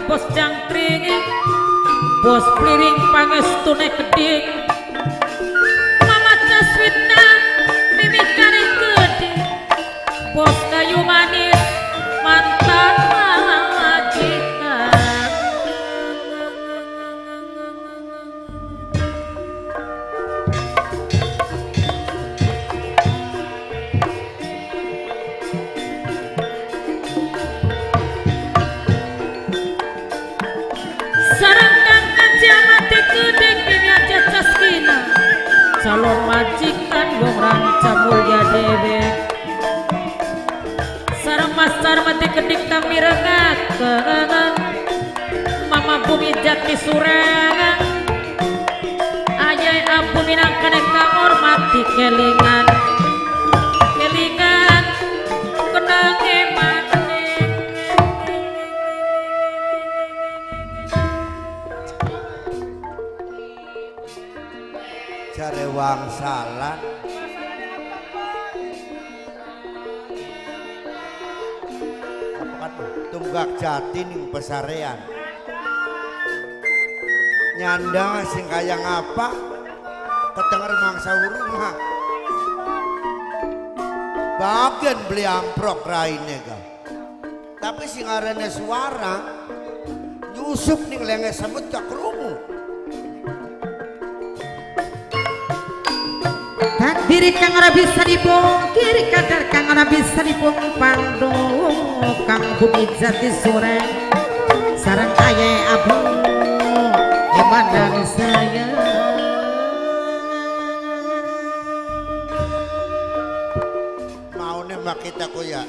bos jangkring bos pliring pangestune keding mama Caswitna mimikane gedhe bos kayu manis mantan majikan calon majikan dong ranca mulya dewek sareng masar mati kedik kami rengakeun mama bumi jati sureng ayai abu minang kadek kahormati kelingan kelingan kenang eman cari wangsalan apakah tunggak jati ning pesarean nyandang sing kaya ngapa kedenger mangsa urung bagian beli amprok raine ka tapi sing arane suara nyusup ning lenge semut ka krungu diri kang ora bisa dipungkir kadar kang ora bisa dipungpang kang bumi jati sore sareng ayah abu emandang saya mau nembak kita ko ya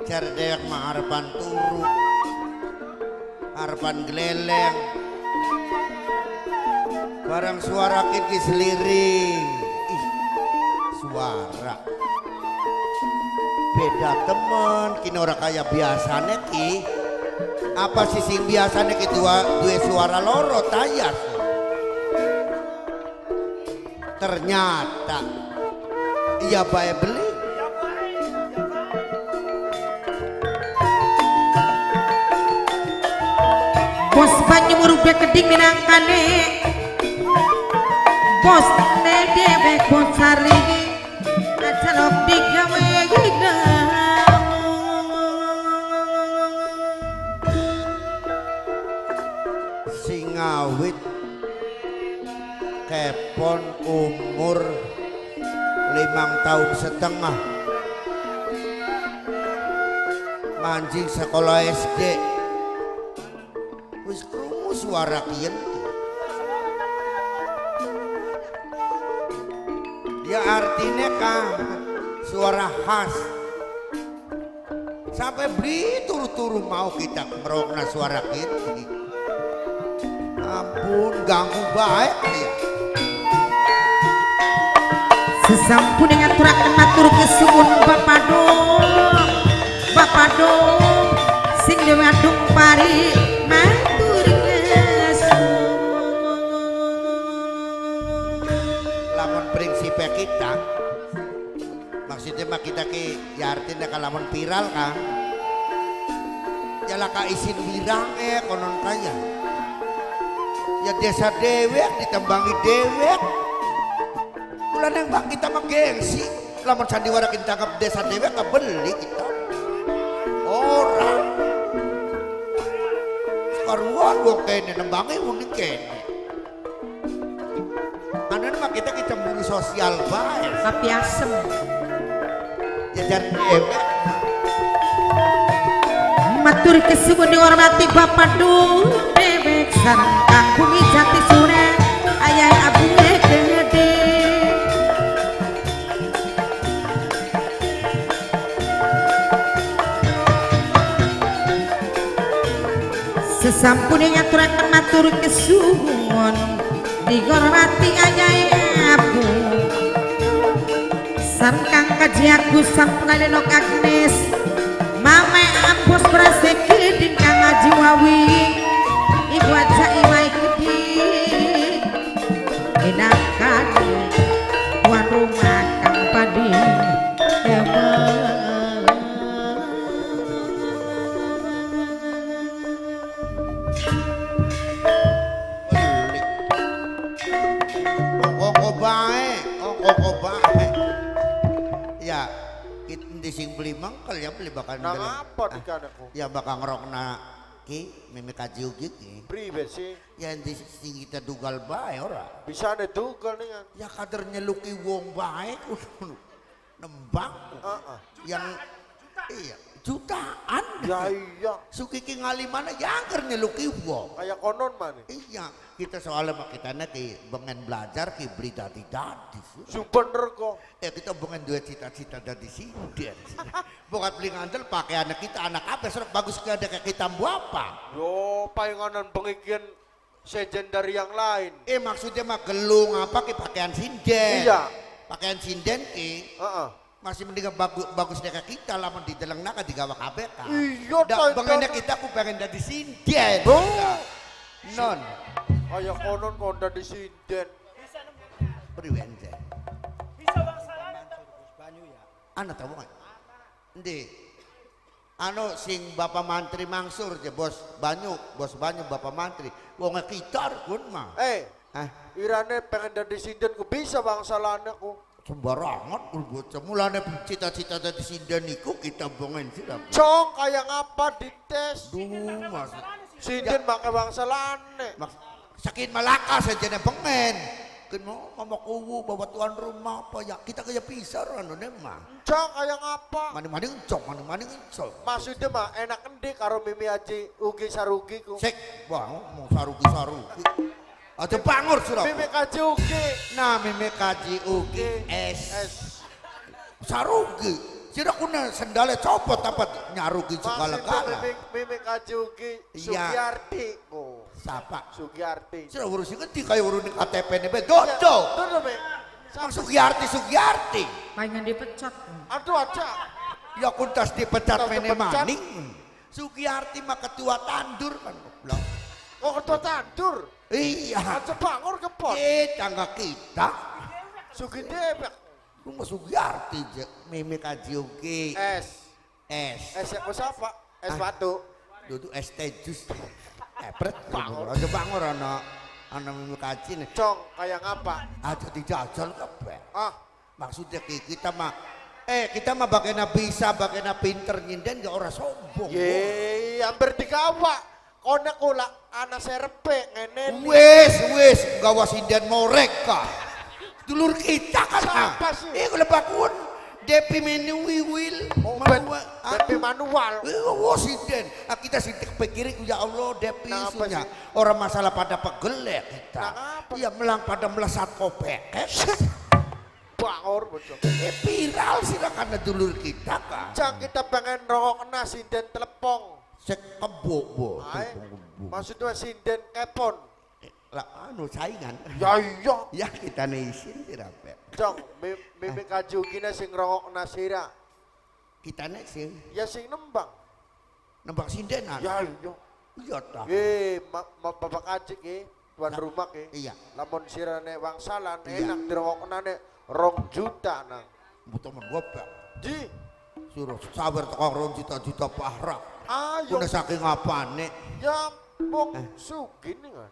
cari dewek mah harapan turu harapan geleleng barang suara kiki seliring suara beda temen kini orang kaya biasanya ki apa sih sing biasanya ki dua suara loro tayas ternyata iya bae beli bos banyu merubah keding minangkane bos dewek bos saring ajalok digawe singawit kepon umur 5,5 tahun manjing sekolah SD wis krungu suara kiyen ya artinya kan suara khas sampai beli turu-turu mau kita merokna suara kita ampun ganggu baik ya sesampun dengan turakan matur kesuwun Bapak dong sing dewe adung pari matur kesuwun lamun prinsipnya kita maksudnya mah kita ki ya artinya kalamun viral kan ya laka isin wirang konon kaya ya desa dewek ditembangi dewek bulan yang bang kita mah gengsi lamun sandiwara kita tangkap desa dewek gak beli kita orang sekaruan gua kene nembangi unik kene anan mah kita cemburu sosial bae tapi asem jajar dewek matur kesuwun dihormati Bapak dong dewek sareng kang bumi jati sore ayah abu gede sesampun ngaturaken matur kesuwun dihormati ayah abu sareng kang kaji Agus sampun alenok Agnes Mame Ambos Braseki din kang Haji Wawi Ibu aja iwai gede enakan tuan rumah kang padi Ya, kita di sing beli mangkel ya beli bakal Nang apa di kanakku? Ya bakal ngerokna ki mimi kaji ugi ki. Privet sih. Ya di sing kita dugal bae ora. Bisa ada tugal nih kan. Ya kader nyeluki wong bae nembang. Yang iya jutaan. Ya iya. Sukiki ngalimana ya angker nyeluki wong. Kayak konon mana? Iya, kita soalnya kita ki bengen belajar ki beli dadi. Bener kok. Kita bengen dua cita-cita dadi sinden. Bukan beli ngandel pakai anak kita anak apa serap bagus ke ada kayak kita apa? Yo, payanganan pengikian sejen dari yang lain. Maksudnya mah gelung apa ki pakaian sinden. Iya. Pakaian sinden ki. Masih mending bagus kayak kita lah di dalam naka di gawak KBK. Iya, bengennya kita aku pengen dadi sinden. Non. Kayak konon konda di sinden. Priwen je. Bisa bangsalan banyu ya. Anak tahu nggak? Ndi. Anu sing Bapak Mantri Mangsur je bos banyu Bapak Mantri. Wong kitar kun mah. Hah? Irane pengen dadi sinden ku bisa bangsalan aku. Sembarangan bocah mulane cita-cita dadi sinden niku kita bengen sirap. Cong kayak ngapa dites? Duh mas. Sinden pakai bangsalane. Sakit Malaka saja bengen. Kan mau ngomong kuwu bawa tuan rumah apa ya kita kayak pisar anu mah. Cong kayak ngapa? Mani encok. Maksudnya mah enak endi karo Mimi Aji ugi sarugi ku. Sek, wah mau sarugi. Ada bangor surap. Mimi kaji ugi. Nah mimi kaji ugi es. Sarugi. Tidak kuna sendalnya copot apa nyarugi segala-gala. Mimi kaji ugi Sugiyarti. Siapa? Sugiyarti. Sudah urusin kan kayak urusin KTP nih be. Dodo. Dodo be. Sang Sugiyarti. Pengen dipecat. Aduh aja. Ya kuntas dipecat mene dipecat. maning. Sugiyarti mah ketua tandur kan. Oh ketua tandur. Iya. Aja bangor kepot. Tangga kita. Sugidebek. Rumah Sugiyarti je. Mimi kaji ugi. Es. Es. Es apa? Es batu. Duduk es teh jus. Pret bangor. Aja bangor ana mimi kaji nih. Cong kayak ngapa? Aja dijajal kabeh. Maksudnya kita mah kita mah bagaimana bisa bagaimana pinter nyinden ya orang sombong. Ye, hampir digawa. Konek kula anak serpe ngenen. Wes gawa sinden mereka. Dulur kita kan. Siapa sih? Kalau bakun Depi Menuwiwil. Depi manual. Sinden. Kita sintik pikirin ya Allah Depi isunya. sih? Orang masalah pada pegelek kita. Iya melang pada melesat kopek. Bangor bocor. Viral sih lah karena dulur kita kan. Cang kita pengen rokok kena sinden telepong. Sek kebuk bu. Maksudnya sinden kepon. Lah anu saingan. Ya iya. Ya kita neisin sih rapi. Cong, mimi kaju gina sing rokok kena sira. Kita sih Ya sing nembang. nembak sindenan. Ya iya. Iya tah. Bapak kaji tuan rumah Iya. Lamun sirane wangsalan Iya. enak dirokok kenane 2 juta nang. Butuh menggobek. Di. Suruh sabar tukang juta-juta parah. Ayo. Udah saking apa nih? Ya pok sugih nih kan.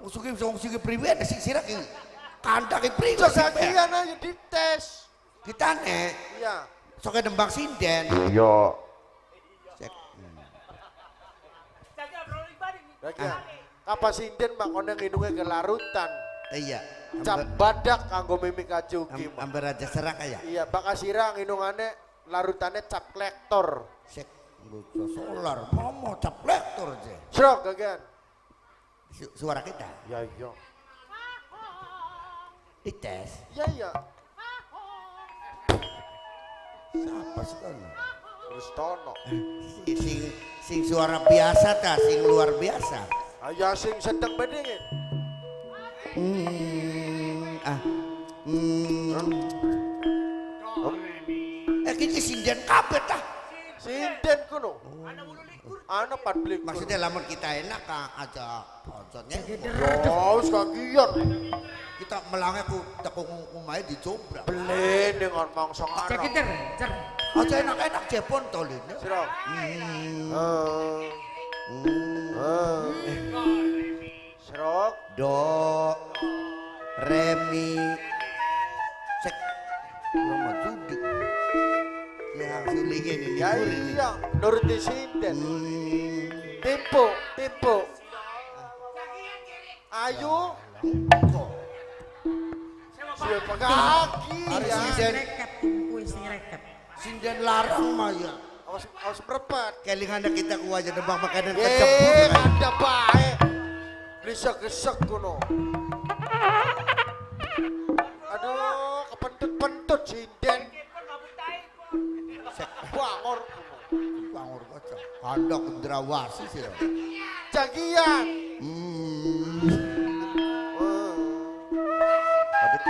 Sugi pribadi sih sirah ki. Kanda ki pribadi. Sebagian aja dites. Kita nih. Iya. Soke nembak sinden. Iya. Cek. Lagi apa sinden makone ngidunge kelarutan. Iya. Cap badak kanggo mimi kajugi. Amber aja serak ya. Iya, bakal sirah ngidungane larutane cap klektor. Cek. Lucu solar. Mau cap lektor aja. Srok gagan. Suara kita Ya iya. dites. Ya iya. Siapa sih kan? Terus tono. Sing suara biasa ta, sing luar biasa. Aya sing sedeng bedingin. Kita sinden kabeh tah. Sinden kuno. Ana 14. Maksudnya lamun kita enak aja oconnya. Terus kagian. Kita melangnya ku tekung umai dicoba. Belen dengan mangsa ngarang. Cekiter, cer. Aja enak-enak jepon tolin. Sirok. Sirok. Do re mi cek nama judi Sulingin ini. Ya iya, nuruti sinden. Tipu. Ayo. Siapa kaki Harus ya? sinden. Reket, timku sing reket. Sinden larang mah ya. Awas merepet. Kelingan kita ku aja nebang makanan Ye, kecebur. ada baik. Gesek-gesek kuno. Aduh, kepentut-pentut sinden. Bangor. Bangor kaca. Kandok ndrawasi sih. Cagian. Adit.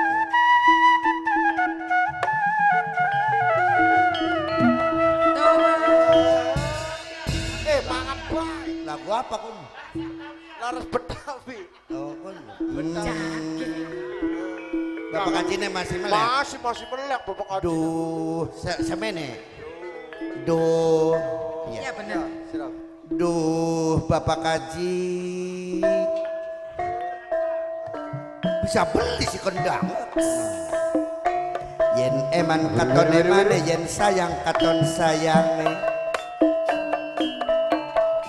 Mangan baik. Lagu apa kun? Laras Betawi. Oh kun. Jaki. Bapak kacine masih melek. Masih melek Bapak Kaji. Duh, semene. Duh. Iya benar. Siap. Duh, Bapak Kaji. Bisa beli si kendang. Yen eman katon emane, yen sayang katon sayange.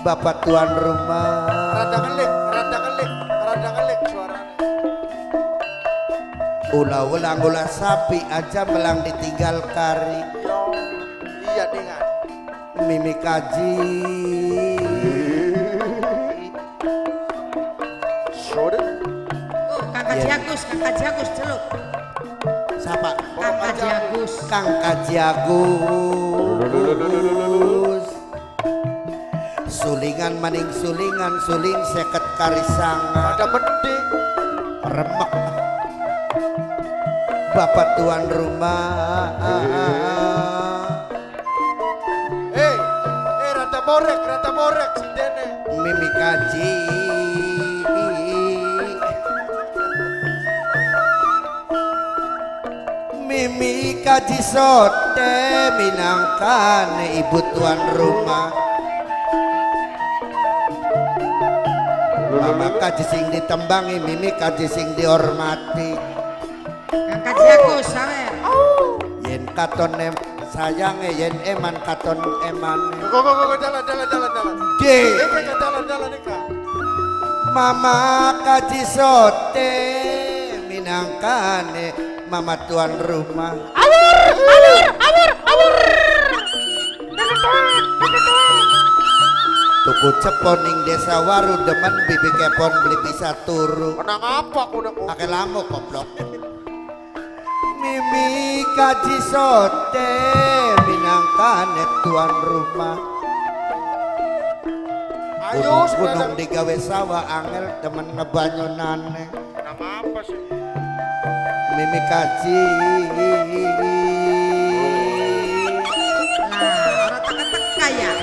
Bapak tuan rumah. Rada ngelik suaranya. Ulah-ulang ulah sapi aja melang ditinggal kari. Yo, iya dengan. Mimi Kaji. Sore. Oh, Kang Kaji Agus celuk. Siapa? Kang Kaji Agus. Kang Kaji Agus. Sulingan maning sulingan suling seket karisanga. Ada mending. Remek. Bapak tuan rumah. Rata morek si Dene. Mimi Kaji. Mimi Kaji sote minangkan ibu tuan rumah. Mama Kaji sing ditembangi, Mimi Kaji sing dihormati. Kang Kaji Agus sawer. Yen katon sayange, yen eman katon eman. Go jalan. De Jalan Ika. Mama Kaji sote minangkane mama tuan rumah. Tuku ceponing desa waru demen bibi kepon beli bisa turu. Menang apa kuda ku? Pakai lamuk goblok. Mimi Kaji sote minangkane tuan rumah. Ayo Gunung digawe sawah angel temen ngebanyunane. Nama apa sih? Mimi Kaji. Nah, orang teka-teka ya.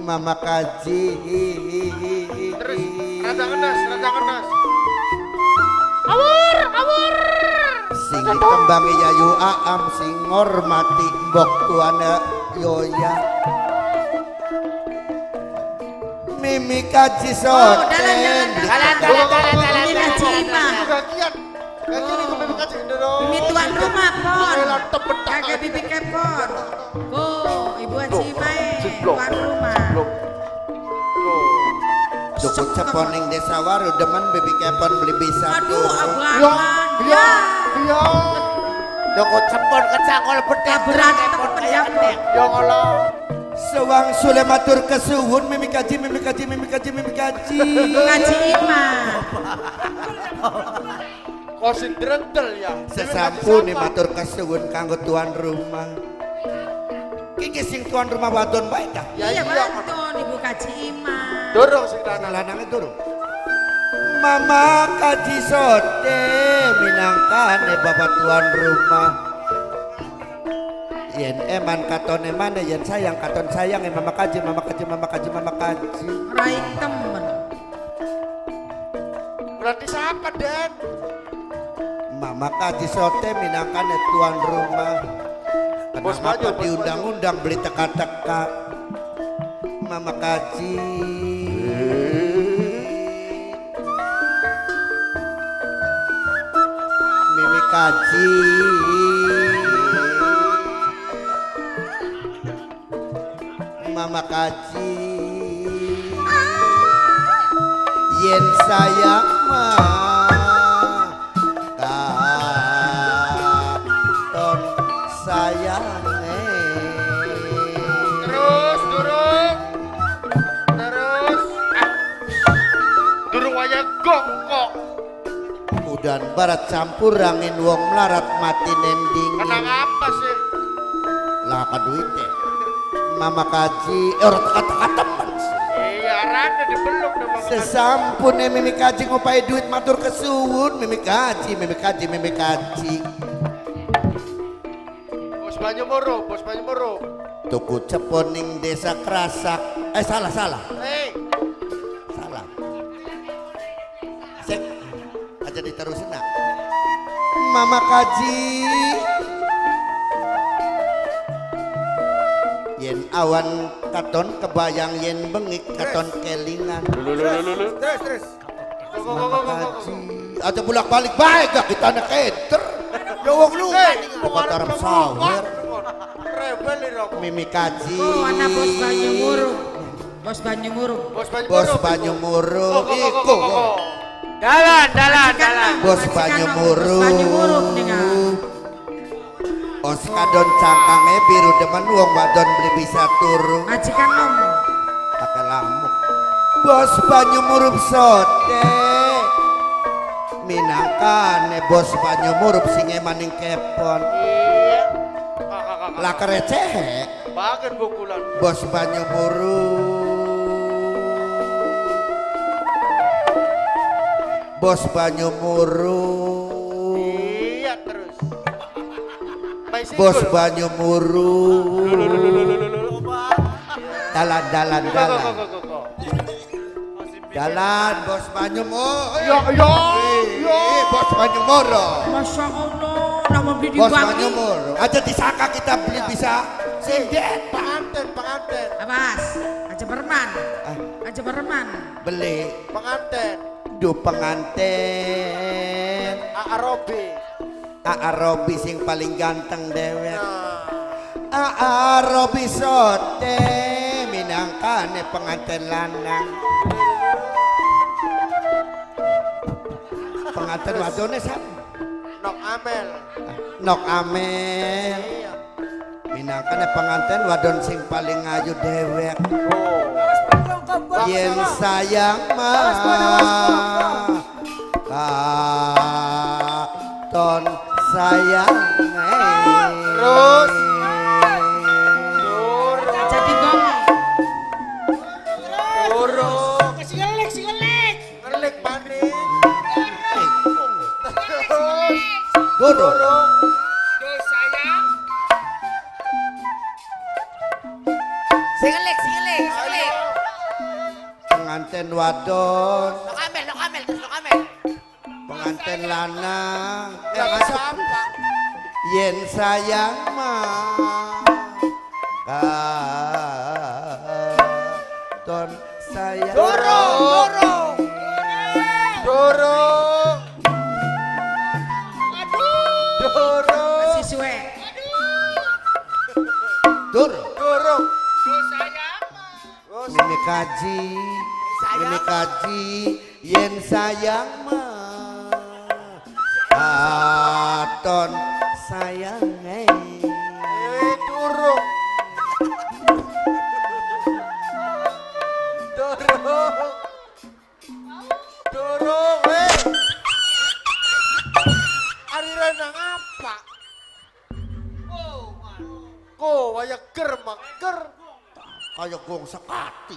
Mama Kaji. Terus rada ngenes. Sing ditembangi Yayu Aam sing ngormati mbok tuane Yoya. Mimi Kaji soten. Ini Kaji Imah. Gagian itu Mimi Kaji dong. Ini tuan rumah pon. Elah tepet Kagak bibi kepon. Go, Ibu Haji Imah. Tuan rumah. Duku ceponing desa waru demen bibi kepon beli bisa. Aduh, abangan. Iya. Doko cepon kecangkol bedak Berantem penjam. Ya Allah. Sewang sule matur kesuwun Mimi Kaji. Kaji Imah. Kosin drentel ya. Sesampune matur kesuwun kanggo tuan rumah. Iki sing tuan rumah wadon bae ta? Iya banton Ibu Kaji Imah. Dorong sing lanang. Lanange durung. Mama Kaji sote minangkane bapak tuan rumah. Yen eman katon emane, yen sayang katon sayang. Mama Kaji. Raih temen. Berarti siapa Den? Mama Kaji sote minangkane tuan rumah. Bos Kenapa maju, bos diundang-undang beli teka-teka. Mama Kaji. Mimi Kaji. Mama Kaji yen sayang mah katon sayang Terus durung waya gong kok. udan barat campur angin wong melarat mati nending Kenang apa sih? lah kaduit deh Mama Kaji orang kata-kata teman sih Iya, rada dibeluk nama sesampun Mimi Kaji ngupai duit matur kesuwun Mimi Kaji Bos Banyumoro. tuku ceponing desa Krasak salah salah sek aja diterusin nak Mama Kaji yen awan katon kebayang yen bengik katon kelingan Terus. Mama Kaji aja bolak balik baik gak kita anak eder jawab lu kotor sawer Rebel ini rokok. Mimi Kaji anak bos Banyumurung bos Banyumurung iku Dalan. bos Banyumurung Banyumurung ningal os kadon cangkange biru demen wong wadon beli bisa turu majikan nom kakek lamuk bos Banyumurung sote minangkane bos Banyumurung singe maning kepon Iya. lah kereceh Bagian bukulan. bos Banyumurung Iya terus. bos Banyumurung dalan bos Banyumurung bos Banyumurung Masya Allah nama beli bos dibangi Banyumurung aja disangka kita beli bisa sindet Pengantin. Abas aja berman beli Pengantin. penganten Robi sing paling ganteng dewek Robi sote minangkane penganten lanang penganten wadone sapa Nok Amel minangkane penganten wadon sing paling ayu dewek yen sayang mah katon sayang Terus. jadi gong Durung. Singelik. Ngelik maning. Terus. Doro Duh sayang. Singelik. penganten wadon Nok amel, terus nok amel. penganten lanang Yang siapa? yen sayang mah katon sayang Durung. si suwe Doro Durung. Duh sayang. Mimi Kaji yen sayang mah katon sayang Durung. Arira nang apa? Ko waya ger mager. kaya gong sekati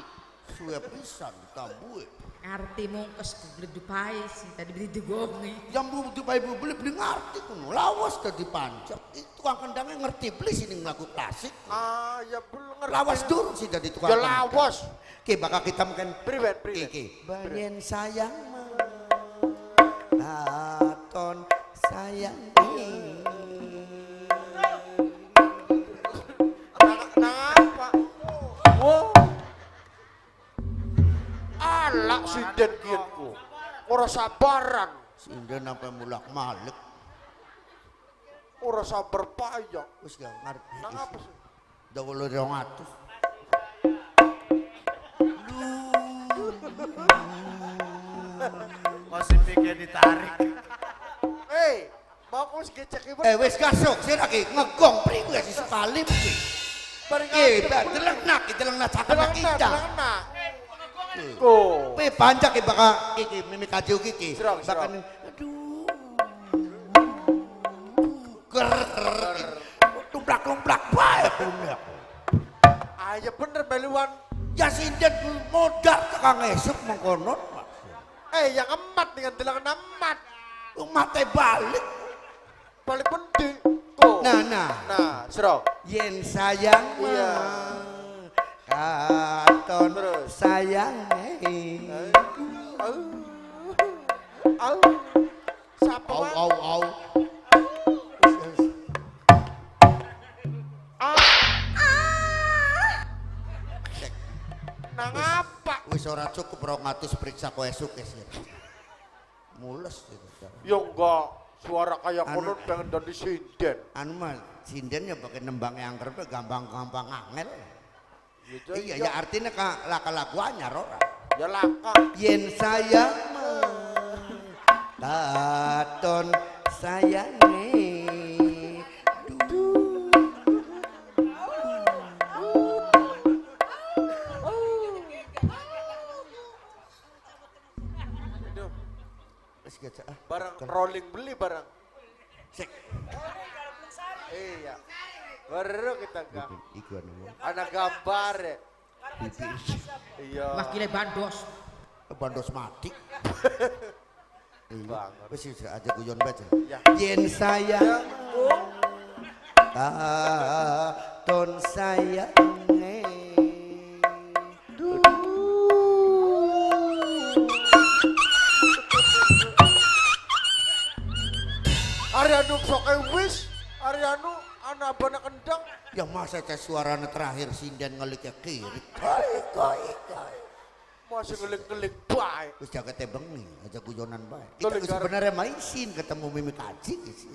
suwe pisan ditambuhe ngerti mungkes beli dupai sih tadi beli dugongi yang bu beli ngerti kuno lawas tadi panjang itu tukang kendangnya ngerti beli sini ngelaku klasik Ah, ya belum ngerti. lawas durung sih dari tukang Ya kendang. lawas. Oke bakal kita mungkin Priwet. banyen sayang mah katon sayang Nang apa? Wow. Alak sinden kianku. Ora sabaran. sinden sampai mulak malik Ora sabar payah. wis gak ngerti Nang apa sih? Dawuh 200 Masih pikir ditarik. Mau aku ngecek ibu. Wis gasok sih lagi ngegong pring gak sih sekali iki. Delengnak cakep kita. Delengnak. Ko. Pe pancak iki bakal iki mimi kaju iki. Serong. Bakal aduh. Ger. Tumplak bae punak. Ayo bener beluan. Ya sinden modal Kang esuk mengkono. Yang emat dengan deleng emat. Mate balik. Paling penting. Ko. Nah, serong. Yen sayang Iya. Katon Terus. sayang Au. Siapa man? au. Nang apa? Wis ora cukup 200 periksa kowe esuk ya. Mules gitu. Ya enggak. Suara kayak Anu. konon pengen jadi sinden. Anu mah sinden ya pakai nembang yang kerpe gampang angel. Gitu, Iya ya artinya laka-laku anyar ora. Ya laka. Yen sayang katon sayang Barang rolling beli barang. Sek. Iya. Baru kita gak. Iku anu. Anak gambar ya. Iya. Wah gile bandos. Bandos mati. Banget. Wis aja guyon baca. Ya. Yen sayang katon sayang Arianu sokai wis. Arianu anak bana kendang. ya masa teh suaranya terakhir sinden ngelik ke kiri. Masih ngelik-ngelik baik. Wis jaga tebeng nih, aja guyonan bae. Tolong Kita sebenarnya maisin ketemu Mimi Kaji sih.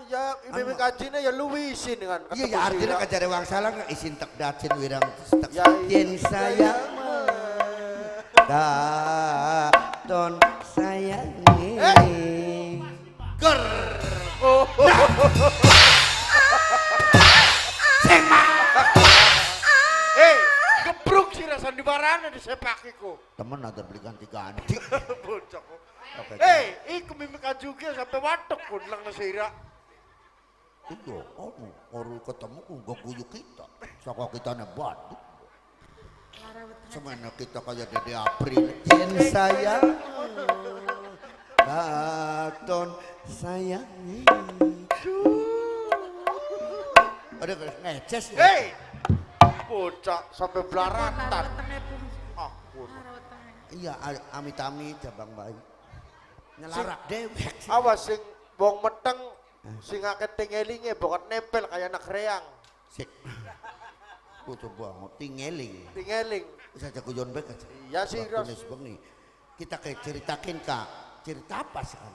Ya ibu kajinya ya luwisin kan. Iya ya artinya kajare wang salah nggak isin tek dacin wirang tek Ya, yen sayang katon sayang ger gebruk sih rasa di barana di sepakiku. temen ada beli ganti-ganti. Bocok. Oke. Iku mimika juga sampai watuk pun lang nasira. Iya, orang ketemu gak guyu kita. Saka kita nebat. Semana kita kayak Dede April. Yen sayang katon sayang. Ada ngeces ya? Bocok sampai belaratan. Aku. Iya, amit-amit jabang bayi. Nyelarak dewek. Awas sing wong meteng sing akeh tingelinge bokot nempel kayak anak reang. Sik. Butuh banget tingeling. Tingeling. Bisa jago John Beck aja. Iya sih, Ros. Bengi. Kita kayak ceritakin Kak. Cerita apa sekarang?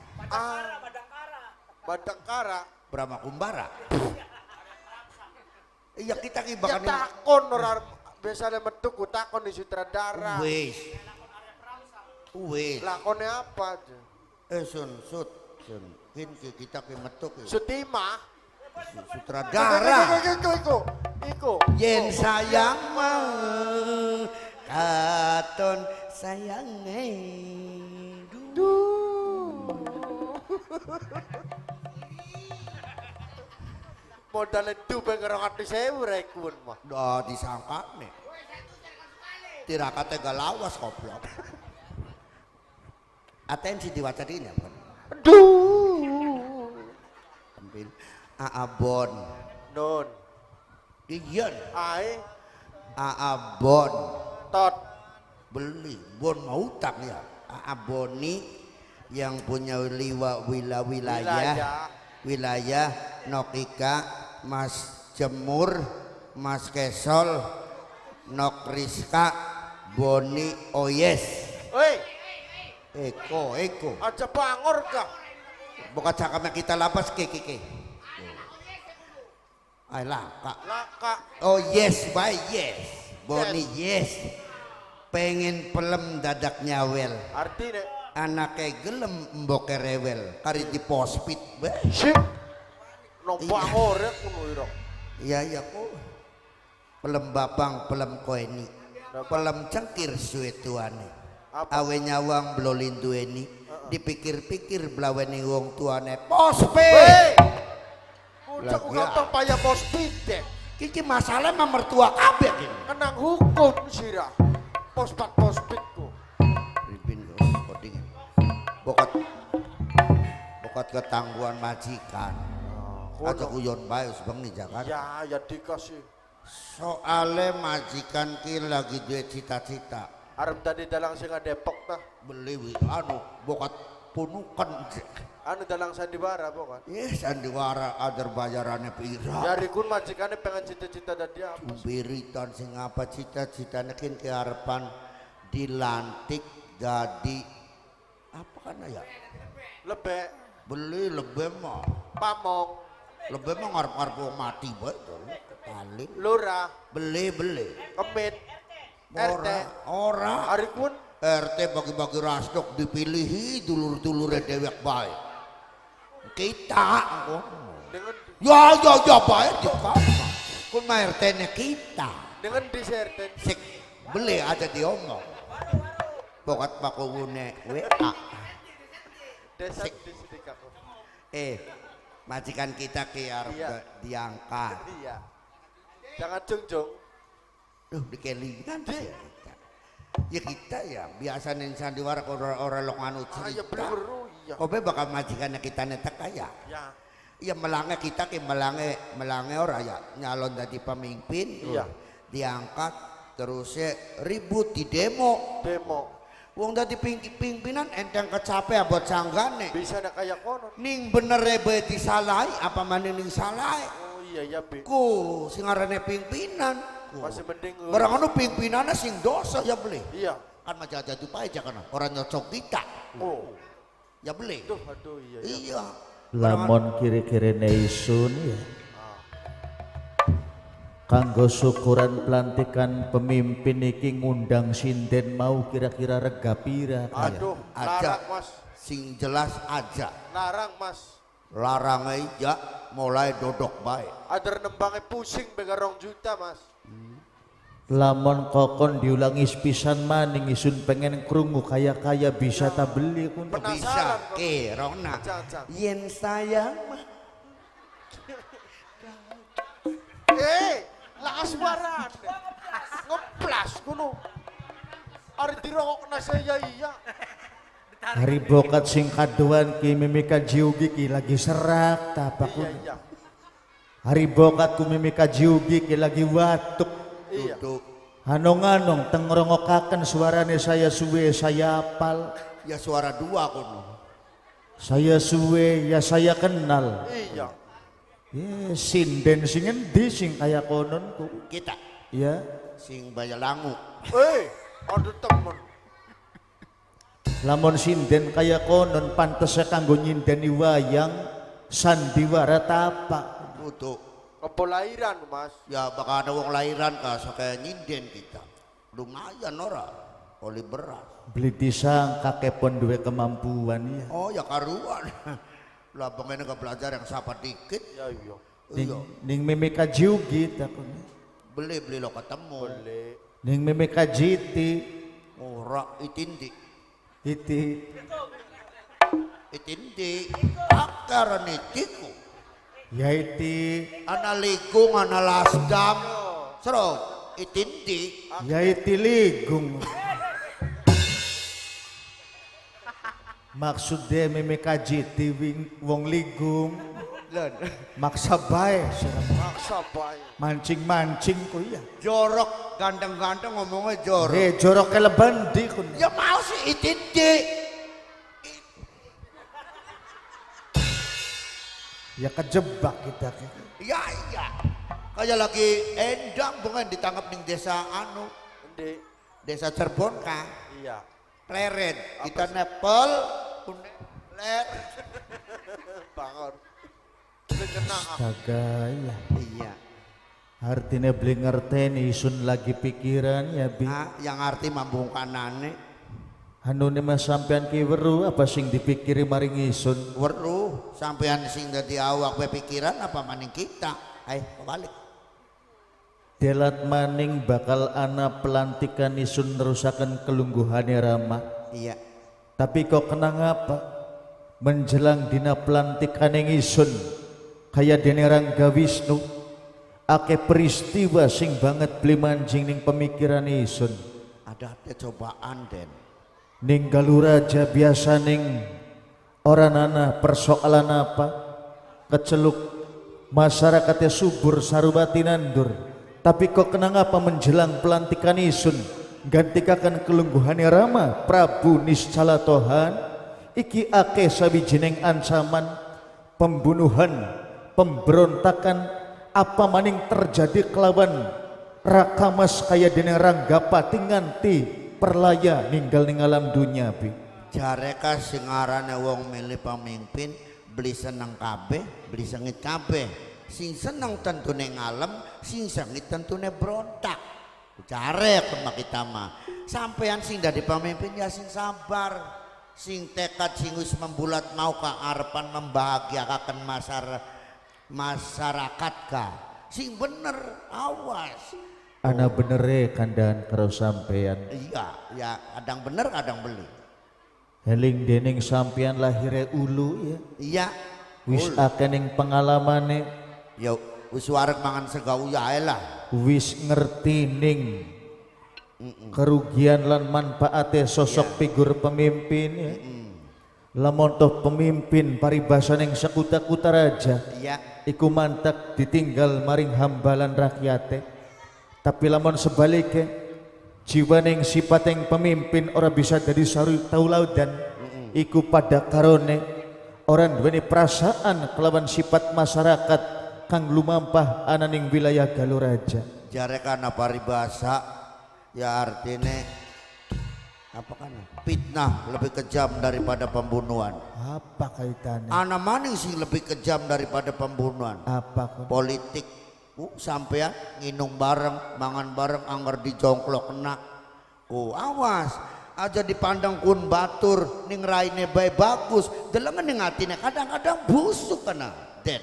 Badangkara. Brahma Kumbara. Iya kita ki Ya bakal takon orang biasanya metu ku takon di sutradara. wis. Lakonnya apa aja? Sun. Kin kita ki metu ki Sutima. sutradara. Iku. Yen sayang mah katon sayang Modalnya dupe ngerong hati sewu rekun mah. dah disangka nih. Tirakate galawas koplok. Atensi diwaca ini apa? Aduh. Tampil Aabon. Non. Iyan Ai. Aabon. Tot. Beli bon mau utang ya. Aaboni yang punya wilayah Nokika, Mas Jemur, Mas Kesol, Nok Rizka, Boni Oyes. Oi, Eko. aja bangor kah? Bukan cakapnya kita lapas ke. Ay laka. Laka. Oh yes, bye yes. Boni yes. pengen pelem dadak nyawel. Artine Anake gelem mboke rewel kari di pospit be. sik nombak ora ngono ira. Iya kok. Pelem babang pelem koeni. Pelem cengkir suwe tuane. Awe nyawang blolin duweni. Dipikir-pikir blaweni wong tuane pospit. Ucap kantong payah pospit deh. Kiki masalah mah mertua kabeh iki. Kenang hukum sirah. Pospitku. Ribin koding. Bokat ketangguhan majikan. Aja kuyon bae bengi Jakarta. Ya dikasih. Soale majikan ki lagi duwe cita-cita. Arep tadi dalang sing Depok tah. Beli bokat punukan. Anu dalang sandiwara pokok. Yes, sandiwara ajar bayarannya pira. Yari kun majikane pengen cita-cita dadi apa? Biritan sing apa cita-citane kin keharepan dilantik jadi apa kan ya? Lebek, Beli lebih mah. pamong, Lebih mah ngarep-ngarep wong mati bae to. Paling lurah, beli. kemit, RT. Ora. Hari kun RT bagi-bagi rasdok dipilihi dulur-dulure dewek bae. Kita dengan ya bae dikata. Kun mah RT-ne kita. dengan diserten. Sik beli aja diomong. Pokat pakowune WA. Desa disedekah. Majikan kita ki arep Iya. diangkat. Iya. Jangan jongjong. Duh dikelingan sih ya kita. Ya kita ya biasa nih sandiwara orang lo nganu Ayo cerita. beru iya. Kobe bakal majikannya kita netek kaya. Ya. Ya melange kita ki melange ora ya nyalon jadi pemimpin. Iya. Diangkat terusnya ribut di demo. Wong dadi pimpinan enteng kecape buat sanggane. Bisa nak kayak konon. Ning bener be disalahi apa maning ning salahi. Oh iya ya be. Ku sing aranane pimpinan. Masih mending. Barang anu pimpinannya sing dosa ya beli. Iya. Kan majaja itu aja kan orang nyocok kita. Oh. Ya beli. Aduh iya. Iya. Lamun kiri-kiri neisun ya. Kanggo syukuran pelantikan pemimpin iki ngundang sinden mau kira-kira rega pira kaya. Aduh, Aja. larang mas. Sing jelas aja. Larang mas. Larang aja mulai dodok baik. Ada nembangnya pusing bega 2 juta mas. Lamun kokon diulangi sepisan maning isun pengen krungu kaya-kaya bisa ta beli kun. Penasaran Bisa. Rona. Cang. Yen sayang mah. Lakas baran. Ngeplas kuno. Ari dirokok na saya iya. Hari bokat sing kaduan ki mimika jiugi ki lagi serak tapak kun. Iya. Hari bokat ku mimika jiugi ki lagi watuk. Iya. Duduk. Anong-anong tengrongokaken suarane saya suwe saya apal. Ya suara dua kono. Saya suwe ya saya kenal. Iya. Sinden sing endi sing kaya konon ku. Kita Ya. sing Bayalangu. Ada temen. Lamun sinden kaya konon pantes kanggo nyindeni wayang sandiwara tapak. Duduk. Kepolairan mas. Ya bakal ada wong lahiran ka sakaya nyinden kita. Lumayan ora. Oli beras. Beli disangka kepon duwe kemampuan ya. Oh ya karuan. Lah pengen belajar yang sapa dikit. Ya iya. Iya. Ning mimika jiugi takon. Beli lo ketemu. Boleh. Ning mimika jiti Ora itindi. iti Itindi. Akar nitiku. ya iti Analigung analasdam. Sero itindi. ya iti ligung. Maksudnya mimika jiti wong ligung. Lan. Maksa bae Maksa baik. mancing-mancing ku ya. Jorok ganteng-ganteng ngomongnya jorok. Jorok keleban di kun. Ya mau sih itindi. Ya kejebak kita. Ya iya. Kayak lagi endang bukan ditangkap ning desa anu. Endi. Desa Cirebon kah? Iya. Kleren. Kita nepel. Ler. Bangun. Udah kena ah. Astaga ya. Iya. Artinya beli ngerteni isun lagi pikiran ya bi. Ah, yang arti mambungkanane Anu mas sampean ki weru apa sing dipikiri maring isun. weruh sampean sing dadi awak pikiran apa maning kita. Balik. Delat maning bakal ana pelantikan isun nerusakan kelungguhane Rama. Iya. Tapi kok kenang apa? Menjelang dina pelantikan yang isun kaya dene Rangga Wisnu ake peristiwa sing banget beli manjing ning pemikiran isun. Ada cobaan Den. Ning galuraja biasa ning orang nana persoalan apa keceluk masyarakatnya subur sarubati nandur. Tapi kok kenang apa menjelang pelantikan isun gantikakan kelungguhane Rama Prabu Niscala Tohan iki ake sawijining ancaman pembunuhan pemberontakan apa maning terjadi kelawan Raka Mas kaya dene Ranggapati nganti perlaya ninggal ning alam dunya bi. Jareka sing arane wong milih pemimpin beli seneng kabeh, beli sengit kabeh. Sing seneng tentune ngalem, sing sengit tentune berontak. Jare kema kita mah. Sampean sing dadi pemimpin ya sing sabar, sing tekad sing wis membulat mau kaarepan membahagiakan masyarakat ka. Sing bener, awas. Ana benere kandhan karo sampean. Iya, ya kadang bener kadang beli. Heling dening sampean lahire ulu ya. Iya. Wis akeh ning pengalamane. Ya wis wareg mangan sega uyahe lah. Wis ngerti ning kerugian lan manfaate sosok figur pemimpin ya. Lamun toh pemimpin paribasa ning sekuta-kuta raja. Iya. Iku mantak ditinggal maring hambalan rakyate. Tapi lamun sebaliknya jiwaning sipating pemimpin ora bisa dari saru taulaudan iku pada karone orang duweni perasaan kelawan sifat masyarakat kang lumampah ananing wilayah Galuraja. Jare kana paribasa ya artine apa kan fitnah lebih kejam daripada pembunuhan. Apa kaitannya? Ana maning sing lebih kejam daripada pembunuhan. Apa kok? Politik. Sampean nginung bareng, mangan bareng anggar dijongklok kena. Awas aja dipandang kun batur ning raine bae bagus, delengen ning atine kadang-kadang busuk kana Den.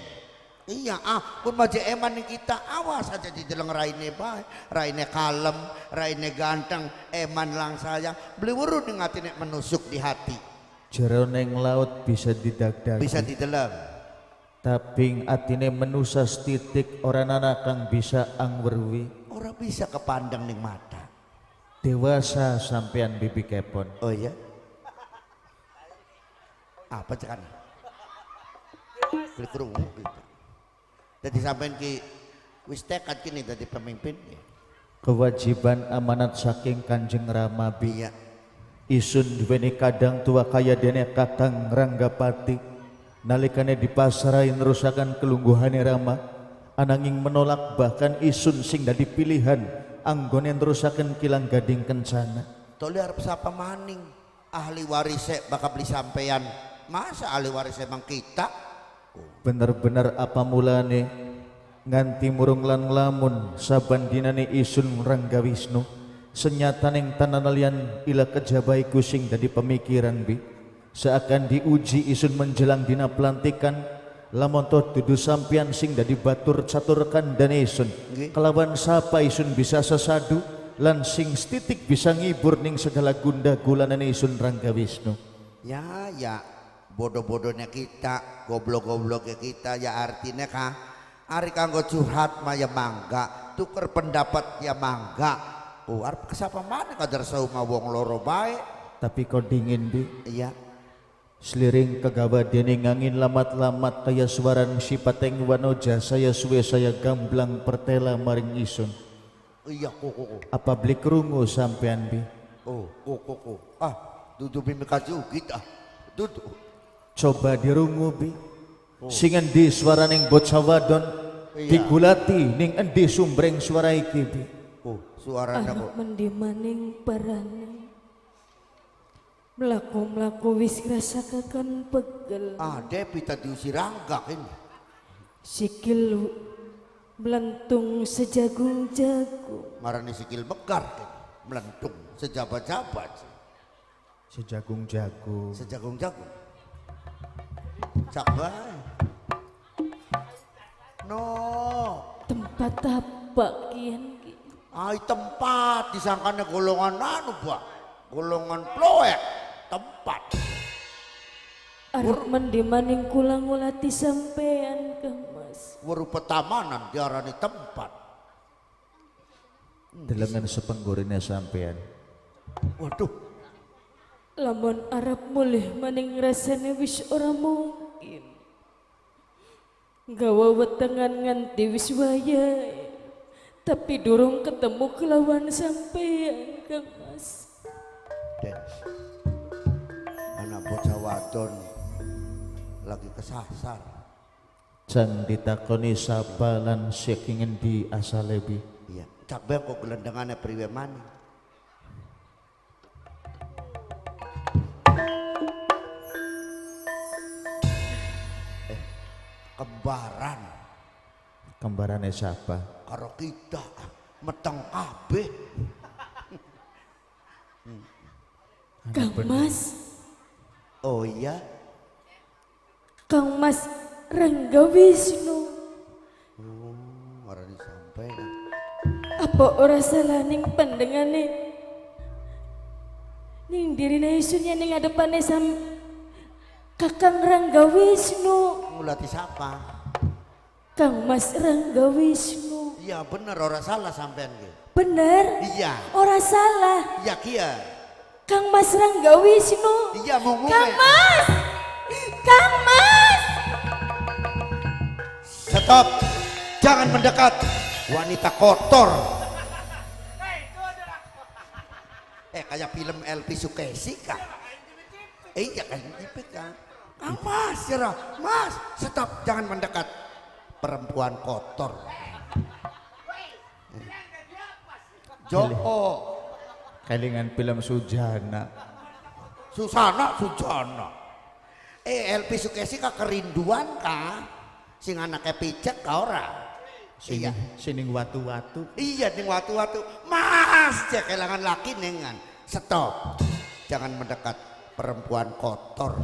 Iya kun maje eman ning kita awas aja dideleng raine bae, raine kalem, raine ganteng, eman lang sayang, beli weruh ning atine menusuk di hati. Jero ning laut bisa didagdagi. Bisa dideleng. Tapi atine menusa setitik orang anak kang bisa angwerwi. Ora bisa kepandang ning mata. Dewasa sampean bibi kepon. Oh iya. Apa cekan? Beli kerungu gitu. Jadi sampean ki wis tekad kini dadi pemimpin. Kewajiban amanat saking Kanjeng Rama bi. Iya. Isun duweni kadang tua kaya dene Kakang Ranggapati. Nalikane dipasarai nerusakan kelungguhane Rama ananging menolak bahkan isun sing dadi pilihan anggone nerusakan kilang gading kencana. Toli arep sapa maning ahli warise bakal beli sampean. Masa ahli warise emang kita? Bener-bener apa mulane nganti murung lan nglamun saban dinane isun Rangga Wisnu senyataning tananalian ila kejabaiku sing dadi pemikiran bi. Seakan diuji isun menjelang dina pelantikan lamun toh dudu sampean sing dadi batur caturkan dan isun kelawan sapa isun bisa sesadu lan sing setitik bisa ngibur ning segala gunda gulanane isun Rangga Wisnu. Ya bodoh-bodohnya kita, goblok-gobloknya kita ya artinya kah ari kanggo curhat mah ya mangga, tuker pendapat ya mangga. Arep kesapa mana kadar sauma wong loro bae. Tapi kok dingin bi. Iya. Seliring kegawa dene ngangin lamat-lamat kaya suaran sipateng wanoja saya suwe saya gamblang pertela maring isun. Iya koko. Apa beli krungu sampean bi? Koko. Dudu mimika jugit Dudu. Coba dirungu bi. Sing endi swaraning bocah wadon digulati ning endi sumbreng suara iki bi? Suaranya kok. Anak mendimaning parane. Melaku-melaku wis ngrasakaken pegel. Depi tadi usir Rangga ini. Sikil Belantung sejagung-jagung. Marani sikil bekar melentung sejabat-jabat Sejagung-jagung. sejagung-jagung cak bae no Tempat apa kian ki? ai tempat disangkanya golongan anu Pak, golongan ploek tempat Arep mandi maning kula ngulati sampean Kang Mas. weru petamanan diarani tempat. Delengan sepenggurine sampean. Waduh, Lamun Arab mulih maning rasane wis ora mungkin. Gawa wetengan nganti wis wayahe. Tapi durung ketemu kelawan sampean Kang Mas. Dens anak bocah wadon lagi kesasar. Jang ditakoni sapa lan saking endi asale bi? Iya, cak bae kok gelendengannya priwe maneh. Kembaran Kembarane siapa? karo kita meteng kabeh. Kang Mas, Oh iya, Kang Mas Rangga Wisnu. marani sampai Apa ora salah ning pandengane? Ning dirine isunya ning ngadepane Kakang Rangga Wisnu. ngulati siapa? Kang Mas Rangga Wisnu. Iya bener ora salah sampean ge. Bener? Iya, Ora salah. iya kia. Kang Mas Rangga Wisnu. Iya mau Kang Mas! Kang Mas! Stop, jangan mendekat, wanita kotor. Kayak film LP Sukesi kah? Iya kayak gitu kan. Mas, ya Mas, stop, jangan mendekat, perempuan kotor. Joko, Kelingan film Sujana. Susana, Sujana. LP Sukesi kah kerinduan kah? Sing anaknya pijat kah ora? Iya. Sining watu-watu. Iya ning watu-watu. Mas, cek kelangan laki nengan. Stop. Jangan mendekat, perempuan kotor.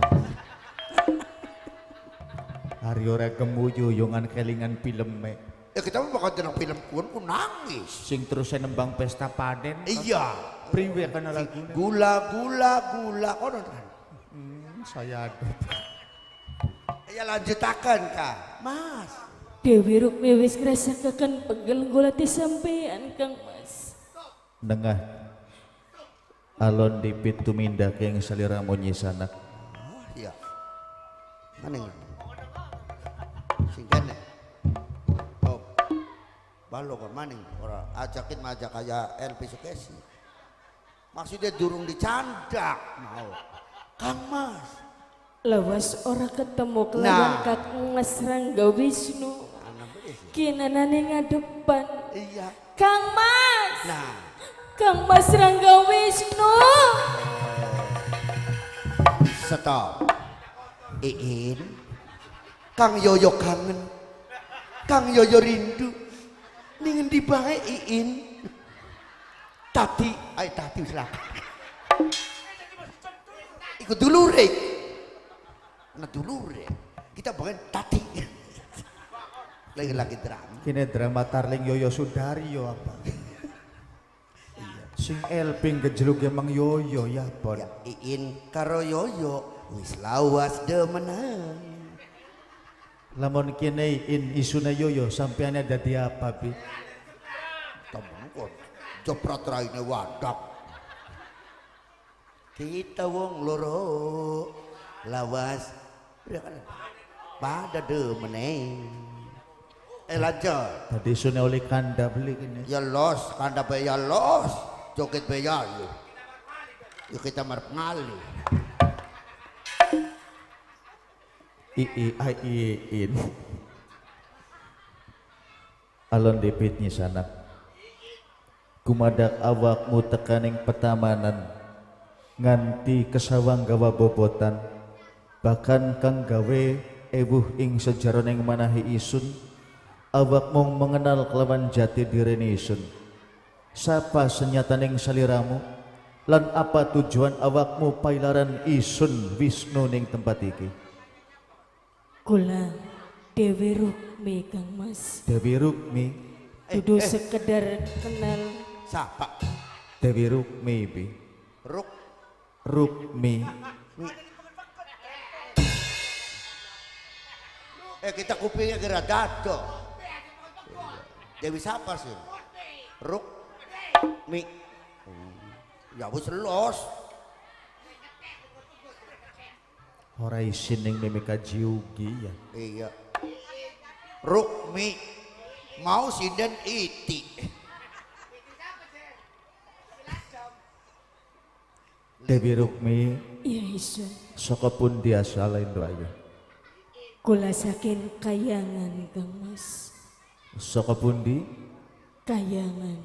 Hari ora gemuyu yongan kelingan film me. Ya kita mah bakal jeneng film kuon ku nangis. Sing terus nembang pesta paden. Iya. Priwe kana lagune? Gula kono kan. Saya aduh. Ya lanjutakan kah? Mas. Dewi Rukmi wis ngrasakaken pegel golati sampean Kang Mas. Nengah alon dipit tumindak yang salira monyi sanak. Oh iya. Maning. Sing kene. Oh. Balo kok maning ora ajakin majak kaya LP Sukesi. Maksudnya durung dicandak mau. Kang Mas. Lawas ora ketemu kelawan Kakang Mas Rangga Wisnu. Kinanane ngadepan. Iya. Kang Mas. Nah, Kang Mas Rangga Wisnu. stop. Iin. Kang Yoyo kangen. Kang Yoyo rindu. Ning endi bae Iin? Tadi, tadi lah. Ikut dulure. Nah dulure. Kita bukan tadi. Lagi drama. Kini drama Tarling Yoyo Sudari yo apa? Sing elping gejeluk emang Yoyo ya pon. Ya, Iin karo Yoyo wis lawas demenan. Lamun kene in isuna Yoyo sampean ada di apa bi? Tamangkon jeprat raine wadak. Kita wong loro lawas pada demeneng. Lanjut. Tadi isuna oleh kanda beli ini. Ya los, kanda be ya los, joget be ya yuk. Yuk kita marep ngali. In. Alon dipitnya sanak. Kumadak awakmu tekaning petamanan nganti kesawang gawa bobotan bahkan kang gawe ewuh ing sejaroning manahi isun awakmu mengenal kelawan jati diri isun. Sapa senyataning saliramu lan apa tujuan awakmu pailaran isun Wisnu ning tempat iki? Kula Dewi Rukmi Kang Mas. Dewi Rukmi, Dudu sekedar kenal. Siapa? Dewi Rukmi bi. Ruk. Rukmi. Kita kupingnya gerak dado. Dewi siapa sih? Ruk. Mi. Ya wis los. Ora isin ning mimika jiugi ya. Iya. Rukmi. Mau sinden iti. Dewi Rukmi, Iya isun. saka pundi asale Indraya? Kula saking Kayangan Kang Mas. Saka pundi? Kayangan.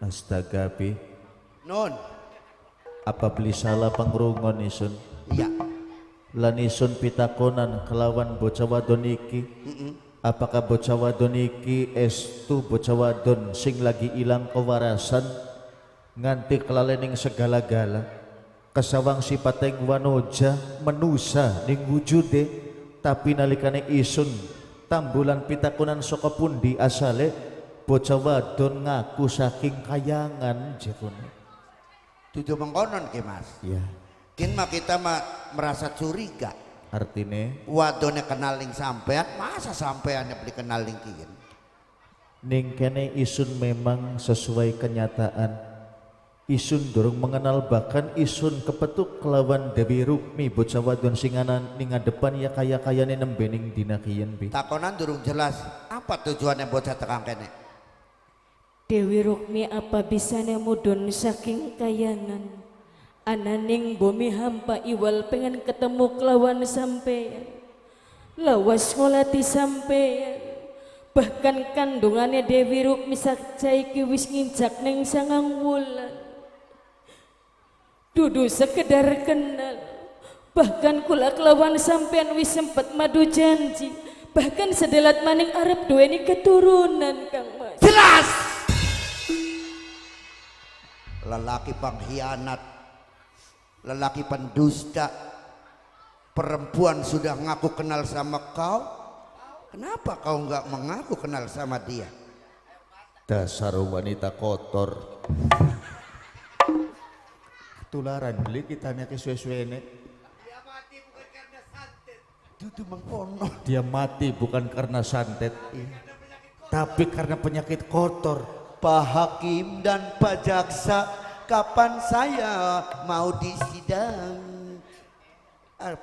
Astaga bi. Non. Apa beli salah pangrungon isun? Iya. Lan isun pitakonan kelawan bocah wadon iki. Apakah bocah wadon iki estu bocah wadon sing lagi ilang kewarasan nganti kelalening segala-gala kesawang sipating wanoja menusa ning wujude, tapi nalikane isun tambulan pitakonan saka pundi asale bocah wadon ngaku saking Kayangan jekone. Tujuh mengkonon ke Mas. Ya, Kin mah kita merasa curiga. artine Wadone kenaling sampean, masa sampean beli kenaling kian? ning kene isun memang sesuai kenyataan. Isun durung mengenal, bahkan isun kepetuk kelawan Dewi Rukmi bocah wadon singanan ning ngadepan ya kaya-kayane nembening dina kiyen bi. Takonan durung jelas. Apa tujuannya bocah tekang kene? Dewi Rukmi apa bisane mudun saking Kayangan. Ananing bumi hampa iwal pengen ketemu kelawan sampeyan. Lawas ngolati sampeyan. Bahkan kandungannya Dewi Rukmi sakjaiki wis nginjak ning 9 wulan. Dudu sekedar kenal. Bahkan kula kelawan sampean wis sempet madu janji. Bahkan sedelat maning arep duweni keturunan Kang Mas. Jelas! Lelaki pengkhianat, lelaki pendusta, perempuan sudah ngaku kenal sama kau. Kenapa kau nggak mengaku kenal sama dia? Dasar wanita kotor. Tularan beli kita nih kesuwe-suwene. Itu mengkono. Dia mati bukan karena santet, tapi karena penyakit kotor. Pak Hakim dan Pak Jaksa, kapan saya mau disidang?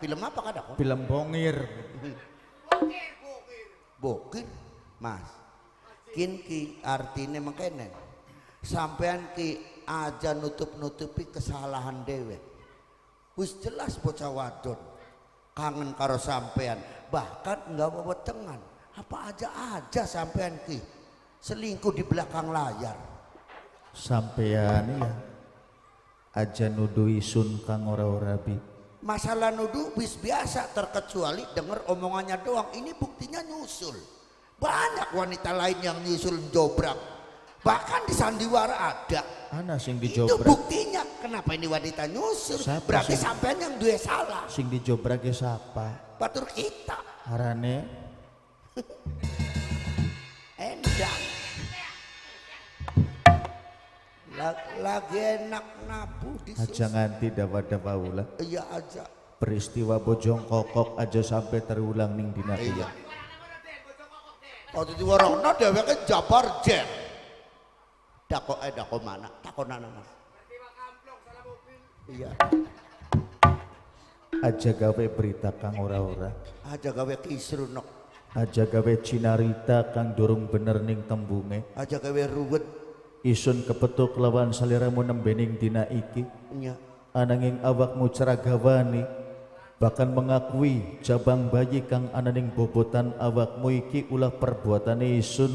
Film apa kada kok? Film bongir. Bokir, Mas. Kin ki artinya mengkene. Sampean ki aja nutup-nutupi kesalahan dewek. Wis jelas bocah wadon kangen karo sampean, bahkan enggak wewetengan. Apa aja sampean ki selingkuh di belakang layar. Sampean ya aja nuduh isun kang ora-ora bi. Masalah nuduh bis biasa, terkecuali denger omongannya doang. Ini buktinya nyusul. Banyak wanita lain yang nyusul jobrak. Bahkan di sandiwara ada. Ana sing Itu dijobrak. buktinya. Kenapa ini wanita nyusul? Siapa Berarti sih? sampean yang dua salah. Sing dijobrak ge sapa? Batur kita. Arane Endang. Lagi enak nabu di aja nganti dawa-dawa ulah. Iya aja. Peristiwa bojong kokok aja sampai terulang ning dina Iya. kieu. Waktu di warungna dheweke jabar jen. Dako mana? Takonan Mas. Iya. Aja gawe berita kang ora-ora. Aja gawe kisrunok. Aja gawe cinarita kang durung bener ning tembunge. Aja gawe ruwet. Isun kepetuk lawan saliramu nembening dina iki. Nya. Ananging awakmu ceragawani bahkan mengakui jabang bayi kang ananing bobotan awakmu iki ulah perbuatane isun.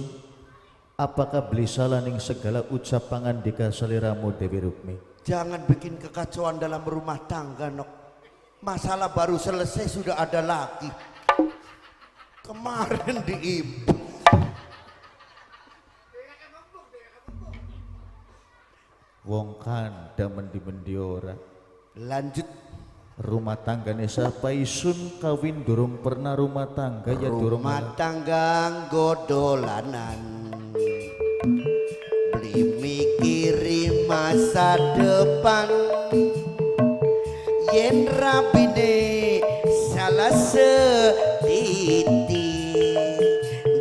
Apakah beli salah ning segala ucap pangandika saliramu Dewi Rukmi? Jangan bikin kekacauan dalam rumah tangga, Nok. Masalah baru selesai sudah ada lagi. Kemarin diibus. wong kanda mendi-mendi ora. Lanjut. Rumah tanggane sapa isun kawin durung pernah rumah tangga ya durung Rumah tangga godolanan, beli mikiri masa depan. Yen rabine salah setiti,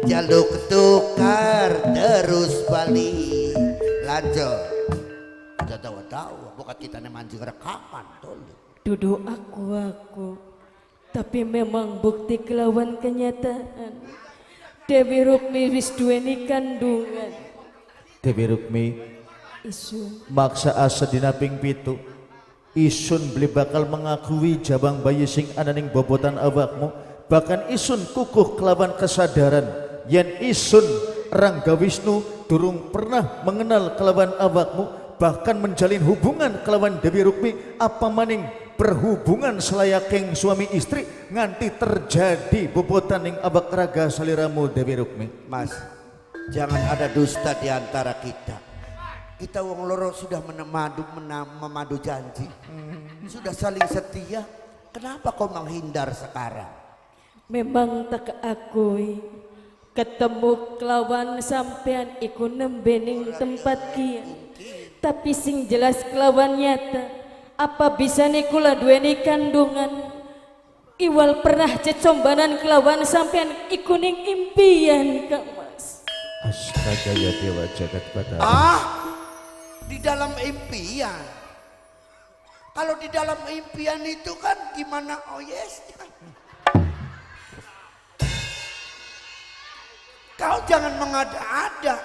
jaluk tukar terus balik. Lanjut. Udah tahu bukan kita mancing rekaman tuh. Duduk aku, tapi memang bukti kelawan kenyataan. Dewi Rukmi wis duweni kandungan. Dewi Rukmi Isun, maksa asa dina ping 7 isun beli bakal mengakui jabang bayi sing ananing bobotan awakmu. Bahkan isun kukuh kelawan kesadaran yen isun Rangga Wisnu durung pernah mengenal kelawan awakmu, bahkan menjalin hubungan kelawan Dewi Rukmi, apa maning berhubungan selayakeng suami istri nganti terjadi bobotan ing abak raga saliramu Dewi Rukmi. Mas, jangan ada dusta di antara kita. Kita wong loro sudah memadu janji, sudah saling setia. Kenapa kau menghindar sekarang? memang tak akui ketemu kelawan sampean iku nembening tempat kian. Tapi sing jelas kelawan nyata, apa bisa nikula duweni kandungan. Iwal pernah cecombanan kelawan sampean iku ning impian Kang Mas. Astaga ya Dewa Jagat Batara. Di dalam impian. Kalau di dalam impian itu kan gimana? Oh yes. Kau jangan mengada-ada.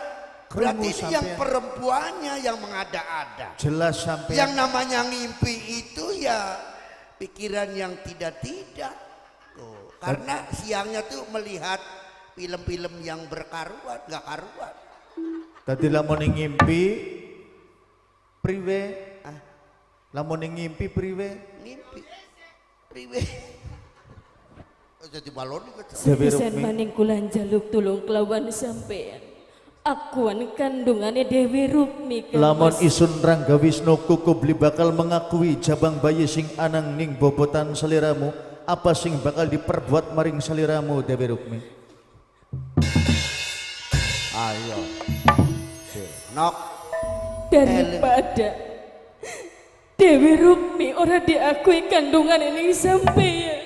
Berarti ini yang perempuannya yang mengada-ada. Jelas sampai Yang namanya ngimpi itu ya pikiran yang tidak-tidak. Tuh, karena siangnya tuh melihat film-film yang berkaruan, gak karuan. tadi lamun ngimpi priwe, lamun ngimpi priwe, Ngimpi. Priwe. Jadi balon itu. Sepisan maning kula njaluk tulung kelawan sampean. Akuan kandungane Dewi Rukmi Kang lamun Mas. isun Rangga Wisnu kuku beli bakal mengakui jabang bayi sing anang ning bobotan saliramu, apa sing bakal diperbuat maring saliramu Dewi Rukmi? Ayo. Nok. Daripada Dewi Rukmi ora diakui kandungan ini sampean.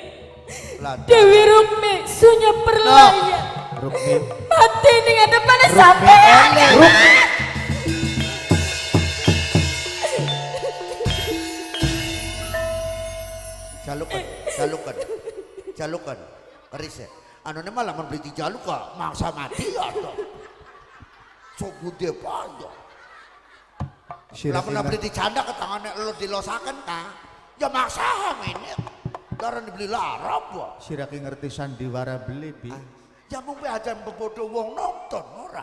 Dewi Rukmi sunya perlaya. Rukmi, Mati ning hadapane sampean. Jalukan. Kerise. Anu malah membeli jaluk kok, maksa mati ya toh. So gede payo. Lamun beli dicanda ke tangane lo dilosaken ka. Ya maksa ini. Karena dibeli larap wah. siraki ngerti sandiwara beli bi. Ya mung pe aja bebodo wong nonton ora.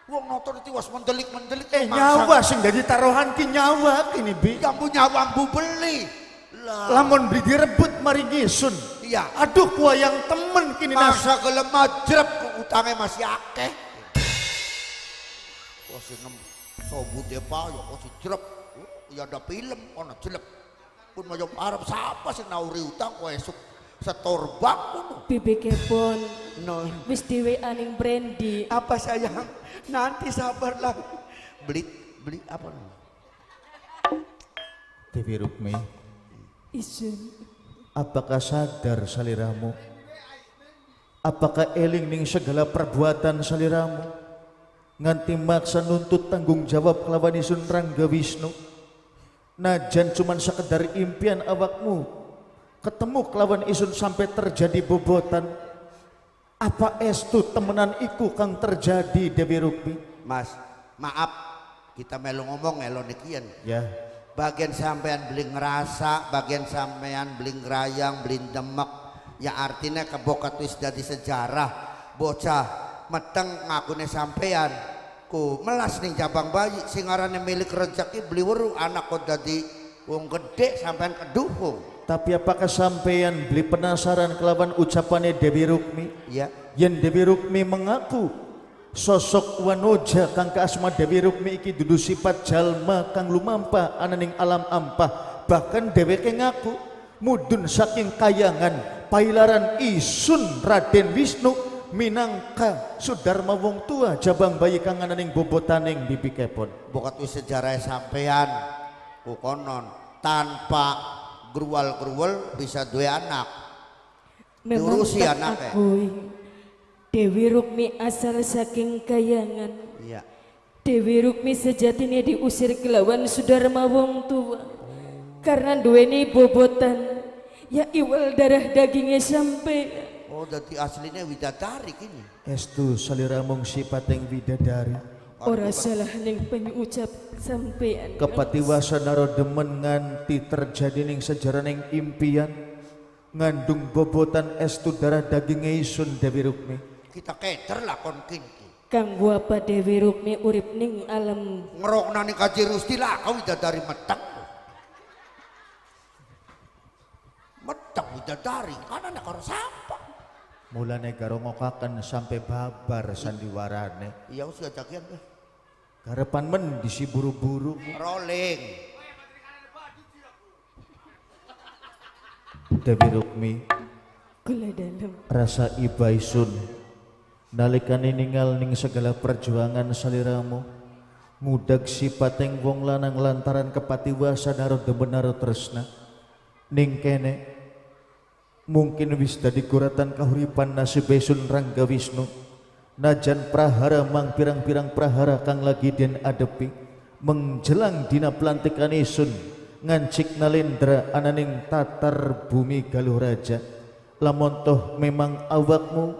Wong nonton itu was mendelik-mendelik. Nyawa sing dadi taruhan ki nyawa kini bi. Yang punya wambu beli. Lah. Lamun beli direbut mari ngisun. Iya. Aduh kuayang temen kini Masa gelem majrep utangnya masih akeh. Kok si nem sobute payo kok si jrep. Ya ada film ono jelek. Pun mayo arep sapa sing nauri utang kok esuk setorbak ngono. Bibi kepon No. wis dhewe aning Brandy. Apa sayang? Nanti sabarlah. Beli apa? Dewi Rukmi, Isun, apakah sadar saliramu? Apakah eling ning segala perbuatan saliramu? Nganti maksa nuntut tanggung jawab kelawan isun Rangga Wisnu. Najan cuman sekedar impian awakmu ketemu kelawan isun sampai terjadi bobotan. Apa estu temenan iku kang terjadi Dewi Rukmi? Mas, maaf kita melu ngomong elo nikian. Ya, Bagian sampean beli ngerasa, bagian sampean beli ngerayang, beli demek. Ya artinya kebokat wis dadi sejarah. Bocah meteng ngakune sampean. Ku melas ning jabang bayi sing arane milik rezeki beli weru anak kok dadi wong gede sampean keduhung. tapi apakah sampeyan beli penasaran kelawan ucapannya Dewi Rukmi? Ya. Yen Dewi Rukmi mengaku sosok wanoja kang kaasma Dewi Rukmi iki dudu sifat jalma kang lumampa ananing alam ampah. Bahkan dheweke ngaku mudun saking kayangan pailaran isun Raden Wisnu minangka Sudarma wong tua jabang bayi kang ananing bobotaning bibi kepon. Bokat wis sejarah sampean ku konon tanpa gruwal-gruwal bisa duwe anak. Memang Diurusi tak anaknya. akui Dewi Rukmi asal saking kayangan. Iya. Dewi Rukmi sejatinya diusir kelawan Sudarma wong tua karena duweni bobotan ya iwal darah dagingnya sampai. Oh, dadi aslinya widadari kini. Estu salira mung sipating widadari. Ora salah ning penyucap sampean. Kepatiwasan naro demen nganti terjadi ning sejaraning impian ngandung bobotan estu darah dagingnya isun Dewi Rukmi. Kita keter lah kon kini. Kanggo apa Dewi Rukmi urip ning alam Ngerokna ning Kaji Rusti lah kau widadari meteng. Meteng widadari kan anak karo sapa. Mulane garongokaken sampai babar sandiwarane. Iya wis gajakian deh. Karepan men disi buru-buru. Rolling. Dewi Rukmi kula dalam. rasa ibaisun nalikane ningal ning segala perjuangan saliramu ngudag sipating wong lanang lantaran kepatiwasan naro demen naro tresna ning kene mungkin wis dadi guratan kahuripan nasib Sun Rangga Wisnu najan prahara mang pirang-pirang prahara kang lagi den adepi menjelang dina pelantikan isun ngancik nalendra ananing tatar bumi Galuh Raja. Lamun toh memang awakmu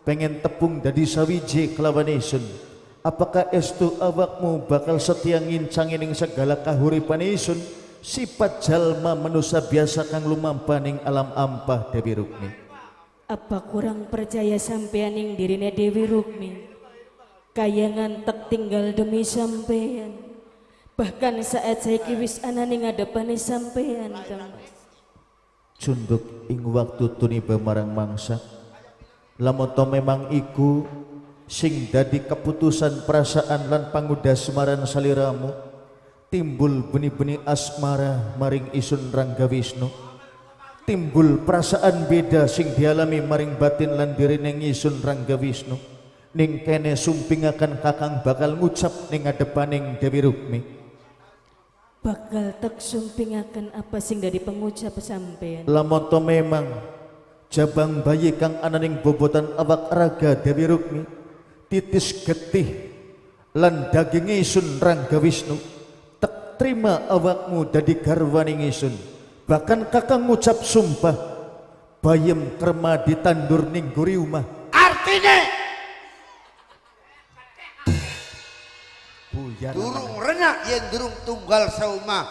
pengen tepung dadi sawiji kelawan isun, apakah estu awakmu bakal setia ngincang ning segala kahuripan isun sifat jalma manusia biasa kang lumampa ning alam ampah Dewi Rukmi? Apa kurang percaya sampean ning dirine Dewi Rukmi? Kayangan tek tinggal demi sampean. Bahkan saat saya wis ana ning ngadepane sampean, Kang. Cunduk ing waktu tuniba marang mangsa lamun to memang iku sing dadi keputusan perasaan lan pangudasmaran saliramu timbul benih-benih asmara maring isun Rangga Wisnu timbul perasaan beda sing dialami maring batin lan dirining isun Rangga Wisnu ning kene sumpingaken kakang bakal ngucap ning ngadepaning Dewi Rukmi. Bakal tak sumpingaken apa sing dari pengucap sampean. Lamun to memang jabang bayi kang ananing bobotan awak raga Dewi Rukmi titis getih lan daginge Sun Rangga Wisnu tak terima awakmu dadi garwaning isun bahkan kakang ngucap sumpah bayem kerma ditandur ning guri umah. Artinya Buyar durung renak yen durung tunggal saumah.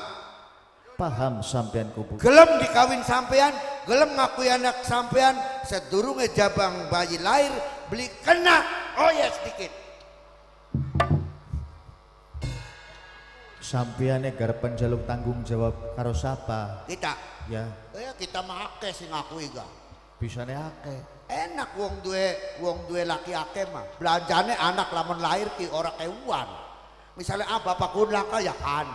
paham sampean kubu Gelem dikawin sampean, gelem ngakui anak sampean sedurunge jabang bayi lahir beli kena oh ya sedikit. sampeane garepan jaluk tanggung jawab karo sapa Kita ya kita make sing ngakui ga. bisane akeh. Enak wong duwe laki akeh mah. Belanjane anak lamun lahir ki ora kewuan. Misalnya bapak kun laka ya kan.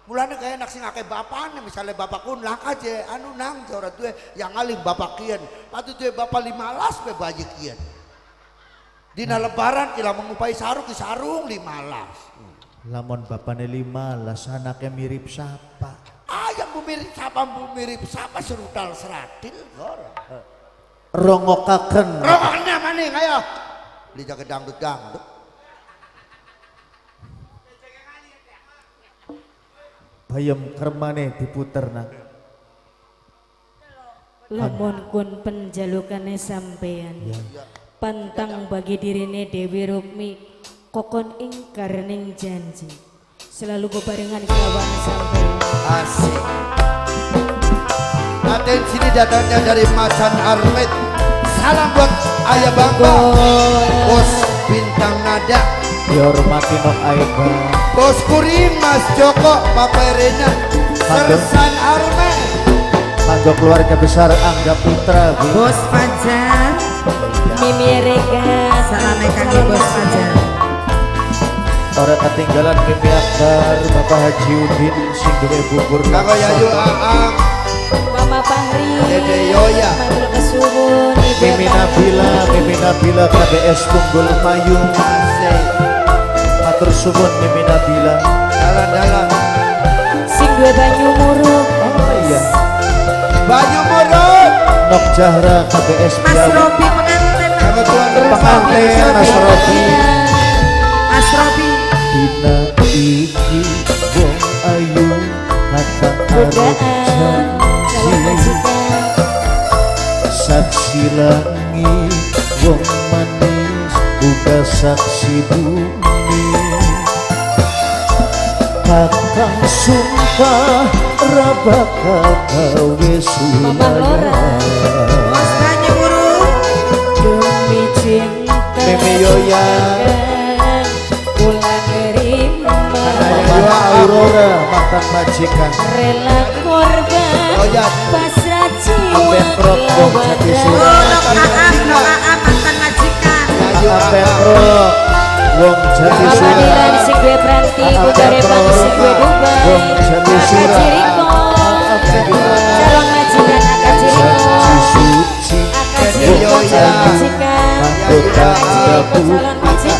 Mulane kayak enak sing akeh bapane misalnya bapak kun laka je anu nang ora duwe yang ngaling bapak kian. Patu duwe bapak 15 pe bayi kian. Dina lebaran kila mengupai sarung ki sarung 15. Lamun bapane 15 anaknya mirip siapa? Ayam bu mirip siapa serutal seradil gora. Rongokaken. Rokoknya maning ayo. Beli jaket dangdut. Bayem kermane diputerna. Lamun kun penjalukane sampean. Pantang bagi dirine Dewi Rukmi kokon ingkar ning janji. Selalu bebarengan kelawan sampean. Asik. Sini datangnya dari Macan Armet. Salam buat Ayah Bangga, Bos Bintang Nada, Dihormati Nok Aiba, Bos Kuring, Mas Joko, Papa Rena, Sersan Armet, kanggo keluarga besar Angga Putra, Bos Fajar, Mimi Rega. salam kangge Bos Fajar. Ora ketinggalan Mimi Akbar Bapak Haji Udin sing duwe bubur Kanggo Yayu Aang, Mama Fahri Dede Yoya. Matur kesuwun Ibu Mimi Nabila KBS Tunggul Mayung asik. matur suwun Mimi Nabila. Dalan-dalan. sing duwe banyu muruk Oh iya. Banyu murut. Nok Jahra KBS Mas Biawi. Robi pengantin. Kanggo tuan rumah. Pengantin Mas Robi. Mas Robi. Dina iki wong ayu kata godaan arep calon majikan saksi langit wong manis uga saksi bumi kakang sumpah rabaka gawe Mama Lora. Mas banyu muruk. demi cinta Mimi Yoya. kula nerima Mama Aurora mantan majikan rela korban Yoya. pasrah jiwa Petrok wong jati Oh, surah Nok Aam mantan majikan. Yayu Aa Aang. Petrok wong jati Mama surah Dilan sing duwe Pranti budare bang sing duwe Dubai wong jati Aka surah Ciriko calon majikan Aka Ciriko Janji suci Aka Ciriko calon majikan Mahkota Dabu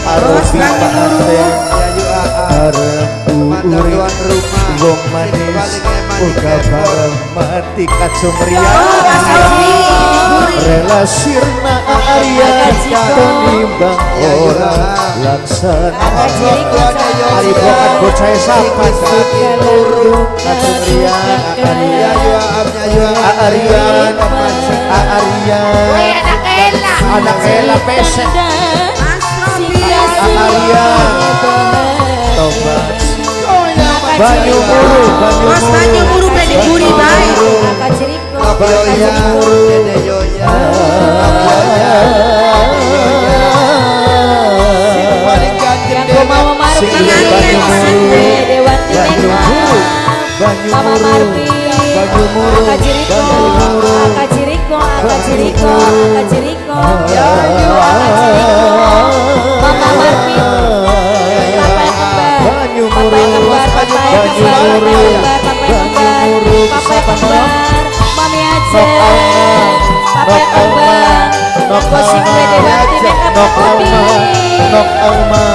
Arofi Pahanten Yayu Aang. Bareng Mantan Uri tuan rumah. Wong manis Uga bareng mati kacumria Oh, Mas Robi. Rela sirna Arya Tonimbang ora laksana Aka Ciriko Ari bokat bocah sapa kacumria Arya Yayu Aang, Yayu Aang. Aryan Aryan anak Ella pesek Mas Robi. Aryan Thomas Banyu Muru Mas banyu muruk beli buri baik. Aka Ciriko Yoya. Dede Yoya. Paling ganjen yang deh. mau Marfi Sing Banyu Muru Dewanti Banyu Mekma Muru Banyu Mama Muru Marfi Banyu Muru Aka Ciriko Banyu Muru Aka Ciriko Aka Ciriko Aka Ciriko Yayu Aka Ciriko Mama Marfi Papa Kembar Banyu Papa Muru Kembar Papa Banyu Kembar Muru Papa Kembar Banyu Muru Papa Sapa Kembar Mami Aja Nok Papa Kembar Nok Aku sing gue Dewanti Mekma Nok Kopi Nok Alma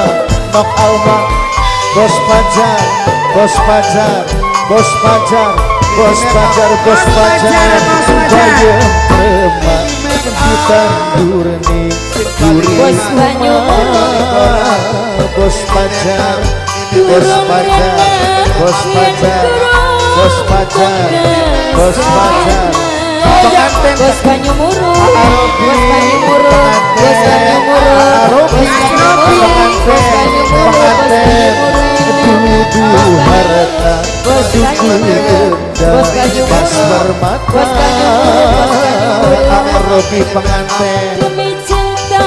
Nok Alma Bos Pajar Bos Pajar Bos Pajar Bos Pajar Bos Pajar Bayem Remak kita durni Bos Banyu Bos Pajar Bos Pajar Bos Pajar Bos Pajar Bos Pajar pengantin Bos Banyu Muruk Bos Banyu Muruk Bos Banyu Muruk Arobi Bos Banyu Muruk Bos Banyu Muruk Dudu harta Bos Banyu Muruk Bos Banyu Mas Muruk bermata Bos Banyu Muruk Bos Banyu Muruk Arobi pengantin Demi cinta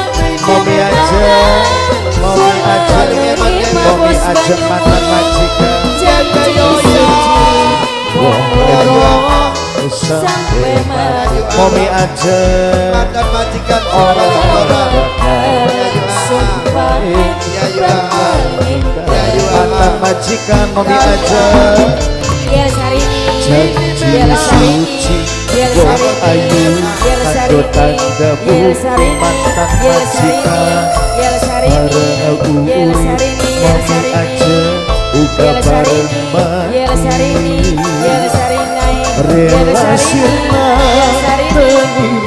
Momi aja Momi aja Momi aja mantan majikan Janji suci Wong loro sampai mati Momi aja Mantan majikan Orang orang. Sumpah mantan majikan Momi aja Biar Sarini Janji Biar Sarini suci Biar Wong Sarini ayu Biar Kado Sarini tanda Biar bu Sarini Mantan Biar Sarini majikan Biar Sarini Bareng Biar uri Sarini Biar Momi Sarini aja Uga Biar bareng Sarini Biar Sarini Biar mati Sarini Rela Biar Sarini sirna Biar Sarini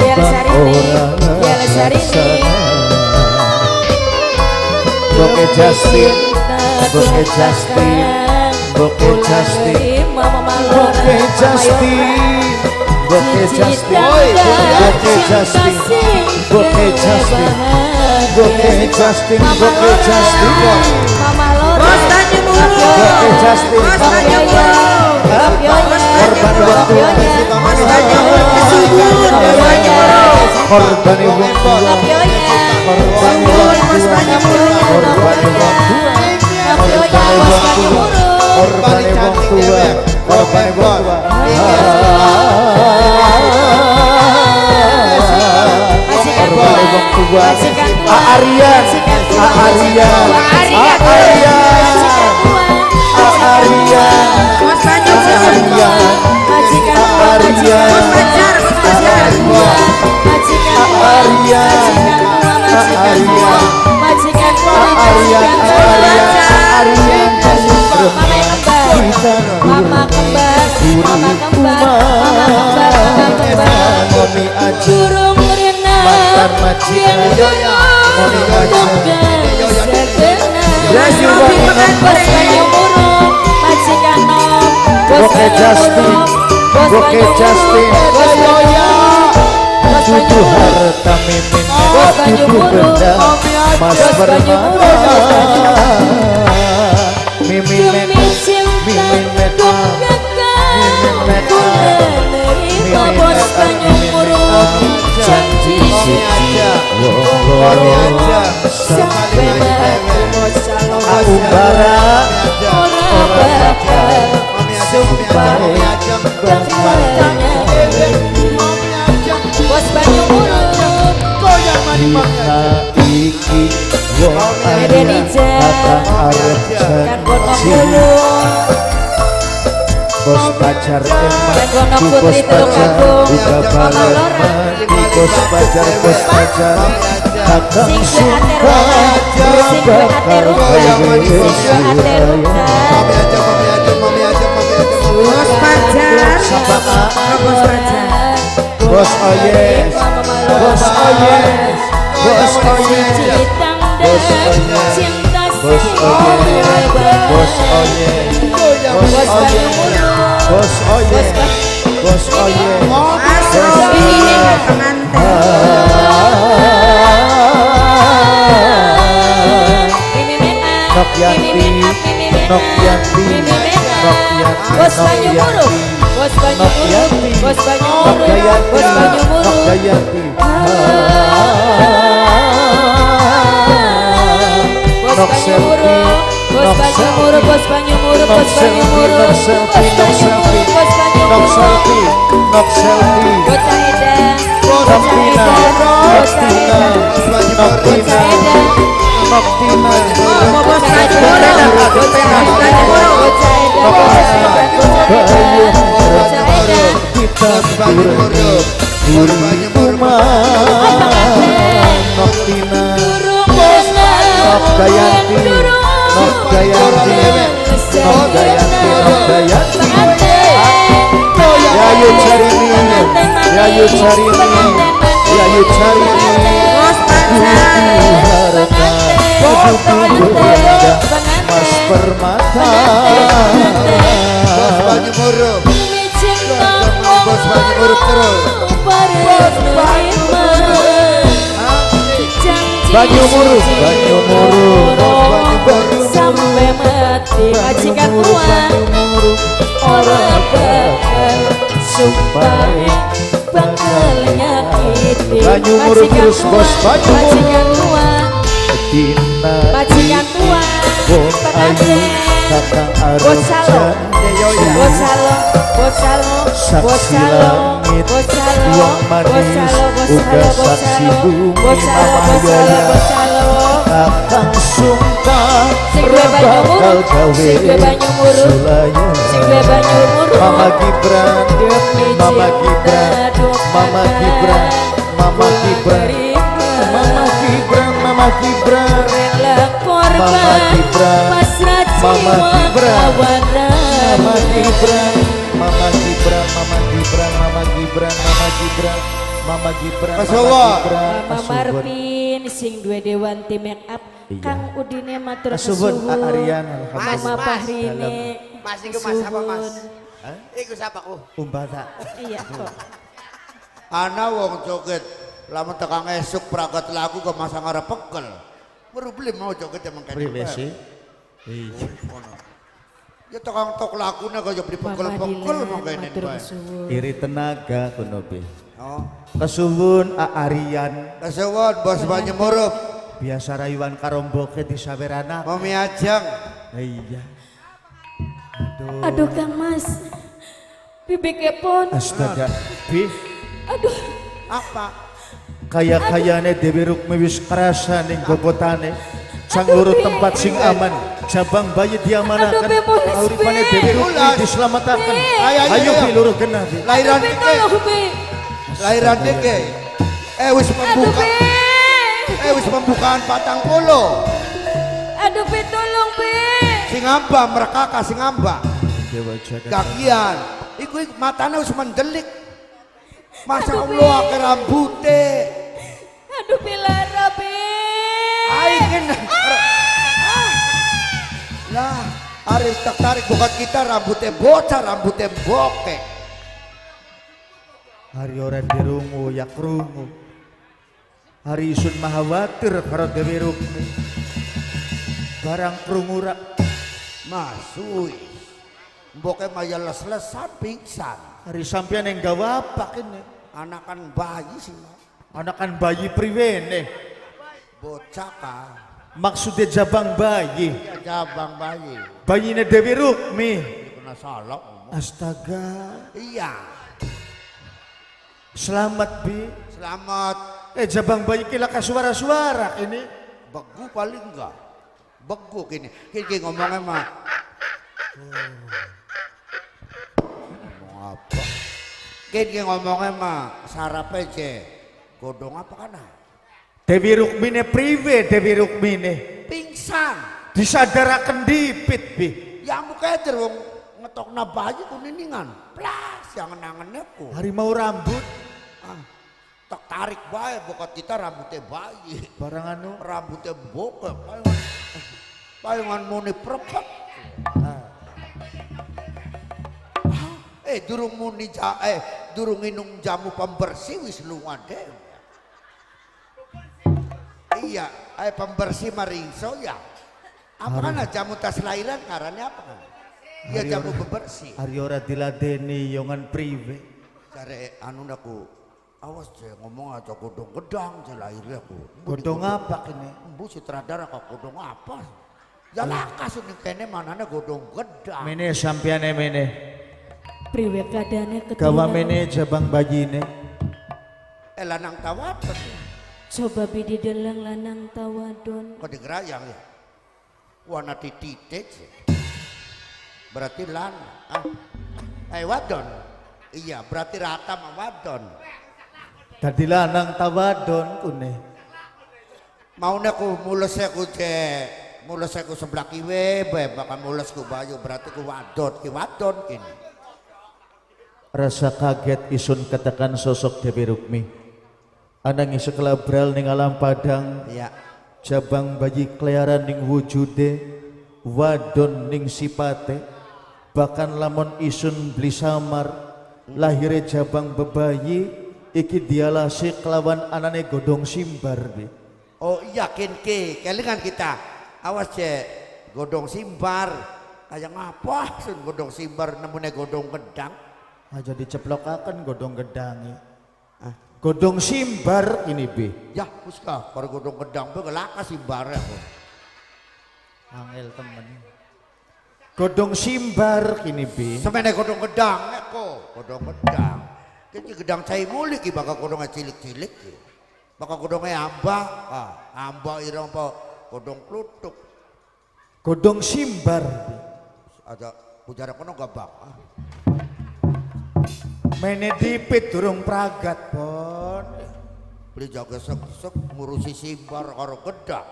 Biar Tenimbang Sarini orang Biar Sarini Boke Justin Boke Justin Boke Justin Boke Justin Boke Justin Boke Justin Boke Justin Boke Justin Boke Justin Mama Lora Bos banyu muruk. Boke Justin Bos banyu muruk. Korban waktu Bos banyu muruk kesubur. Bos banyu muruk. Korban wong tua Korban wong Bos tua banyu muruk. Korban wong tua Korban wong tua Korban wong tua Korban wong tua Korban wong tua Aryan Aryan Aryan Mama kembar, mama kembar, mama kembar, mama kembar. Mami aja Burung renang mantan majikan Mami aja Bos Robi Bos banyu murung, majikan nom. Bos Oke, banyu Justin. murung, bos Oke, banyu Justin. murung, bos banyu murung, bos banyu Tujuh murung. harta mimin Bos banyu tujuh murung, benda Mas bos banyu murung, bos banyu Mimin Demi make cinta Mimin make duk up gagal, make ku up. menerima Mimin bos make up, banyu mimin murung. make up. Janji Mami aja. Mami aja. sampai mati bos salong. Umbara Ora bakal Mami aja. bakalannya bos banyu murung. Kita iki wong Meden ayah ijak, Kakang arep kan kono janji murung. Bos pacar emak Dan kono ku putri bos telung pacar agung. Buka Mama balen Lora. mati bos pacar Kakang Sing suka sing bakal gawe Ateruta. Bos Pajar Bos Pajar Bos oyes Bos oyes Bos oyes Cinta Bos oyes Bos oyes Bos oyes Bos oyes Bos oyes Mas Robi pengantin Nok Yanti Nok Yanti Nok Yanti Bos banyu murung, bos banyu Nok murung, Yanti bos banyu Nok murung, Dayanti bos banyu Nok murung. Dayanti Bos Nok banyu Selfie murung, bos Nok banyu Selfie murung, bos banyu murung, Nok bos banyu selfie, murung, nok bos selfie, nok banyu selfie, murung, bos banyu nok murung. selfie, nok selfie, Bocah edan, nok bocah Tina, edan, nok bocah Tina, edan, nok Tina, bocah edan. nok Tina, Bos Bocah Banyu edan, murung bocah edan, Banyu murung bocah edan, nok bocah Tina, edan, bocah edan, bocah edan. kita Banyu murung. buri Banyu murung. nok Tina, Durung benar, nok Dayanti, durung nok Dayanti, nok Dayanti, nok Dayanti. Ya yuk cari ini, ya yuk cari ini, ya yuk cari ini. Bos Pajar Harta hidup indah Mas Permata Bos banyu murung. Bos banyu murung terus. Banyu murung, banyu murung, sampai mati majikan tuan orang bakal sumpah bakal nyakiti Banyu murung majikan terus, tuan, bos, banyu majikan tuan Dina majikan tuan Wong pengantin ayu Kakang bos salong Arep bos salong bos salong bos Saksi salong langit bos salong Wong manis bos salong bos Uga salong bos saksi salong bumi bos salong Mama bos salong Yoya bos salong Kakang sumpah Sing duwe banyu bakal murung, gawe sing duwe banyu murung, Sulaya sing duwe banyu murung. Mama Gibran Demi Mama cinta Gibran duk Mama bakal Gibran Mama ku Gibran menerima. Mama Gibran Mama Gibran Rela korban Mama Gibran, pasrah Mama jiwa Gibran, kawanan. Mama Gibran Mama Gibran Mama Gibran Mama Gibran Mama Gibran Mama Gibran Mas Mama Hawa. Gibran Mama Mas Subun. Marvin sing duwe dewanti make up Iya. Kang Udine matur Mas Subun, kesuwun. Arian Mama alhamdulillah Fahrine Mas, iku mas apa mas? Hah? Iku siapa ku? Umbata iya kok Ana wong joget lamun tekan esuk pragat lagu ke masang arep pekel. Baru beli mau joget emang kene. priwe sih Ya tekan tok lagune kaya beli Mama pekel-pekel Dilan mau kene matur bae. kesuwun. iri tenaga kuno be Oh, kesuwun Arian kesuwun bos banyu murup. biasa rayuan karomboke di sawerana Mami Ajeng. iya Aduh Kang Mas, bibi kepon. astaga bis Aduh, Apa? kaya-kayane Dewi Rukmi wis kerasa ning gogotane sang loro tempat sing aman jabang bayi diamanakan Aduh, Be, polis, uripane Be. Dewi Rukmi Ulas. diselamatkan Be. ayo Bi loro genah Bi Lahiran Be dike. tolong Be. Lahiran dike. Wis Aduh pembuka. Be. Wis pembukaan patang polo. Aduh Be tolong Be. Sing amba merekaka sing amba. Dewa Jagat. Kagian, iku matanya wis mendelik. Masa Allah ke rambutnya. Aduh Pilara, Bi. Aikin. Lah, Arif tertarik bukan kita rambutnya bocah, rambutnya bokeh. Hari orang dirungu ya krungu. Hari isun mahawatir karo Dewi Rukmi. Barang krungu rak Masui. Bokeh maya les-lesan pingsan. hari sampean yang gawa apa ini? Anakan bayi sih, Anakan bayi priwene. bocah kah? Maksudnya jabang bayi. Ya jabang bayi. Bayinya Dewi Rukmi. Kena salah ngomong. Astaga. Iya. Selamat Bi. Selamat. Jabang bayi kila ka suara-suara ini. Begu paling enggak. Begu gini. Gini ngomongnya mah. Ngomong apa? Gini ngomongnya mah. Sarap aja. Godong apa kan? Dewi Rukmine priwe Dewi Rukmine. Pingsan. Disadarakan dipit Bi. Ya muka aja wong ngetok na bayi kuningan. Plas yang nangannya ku. Harimau rambut. Tak tarik bayi bukan kita rambutnya bayi. Barang anu. Rambutnya bokeh. Bayangan muni prepet. Durung muni durung minum jamu pembersih wis lunga deh. Iya, pembersih maringso ya. Apa kan jamu tas lahiran karena apa kan? Ya jamu pembersih. Hari ora diladeni yongan priwe. Cari anu aku, awas je ngomong aja godong gedang je lahirnya aku. Godong apa kini? Bu sutradara kok godong apa? Ya lakas ini kene manane godong gedang. Mene sampiane mene. Priwe keadaannya Gawa ketinggalan. mene jabang bajine. Lanang tawapen. Coba Bi didelang lanang tawadon. Kok digerayang ya? Warna titik. Berarti lanang. Wadon. Iya, berarti rata sama wadon. Tadi lanang tawadon kune. Maunya ku mulus aku sebelah kiwe, bakal mulus ku bayu berarti ku wadon kini. Rasa kaget isun katakan sosok Dewi Rukmi. Anang sekelabral ning alam padang. Iya. Jabang bayi keliaran ning wujude. Wadon ning sipate. Bahkan lamun isun beli samar. Lahirnya jabang bebayi. Iki dialasi kelawan anane godong simbar Bi. Oh yakin kelingan kita. Awas je godong simbar. Kayak ngapa sun godong simbar nemune godong gedang. Aja diceplokaken godong gedangi. Godong simbar ini Bi. Ya puska kalau godong gedang be kelaka simbar aku. Angel temen. Godong simbar kini Bi. Semene godong gedang godong gedang. Kini gedang cai mulik bakal godongnya cilik-cilik. Bakal godongnya amba irang apa godong klutuk. Godong simbar Bi. Ada pujara kono gabak. Mene dipit durung pragat pon. Beli jaga sek ngurusi simbar karo gedang.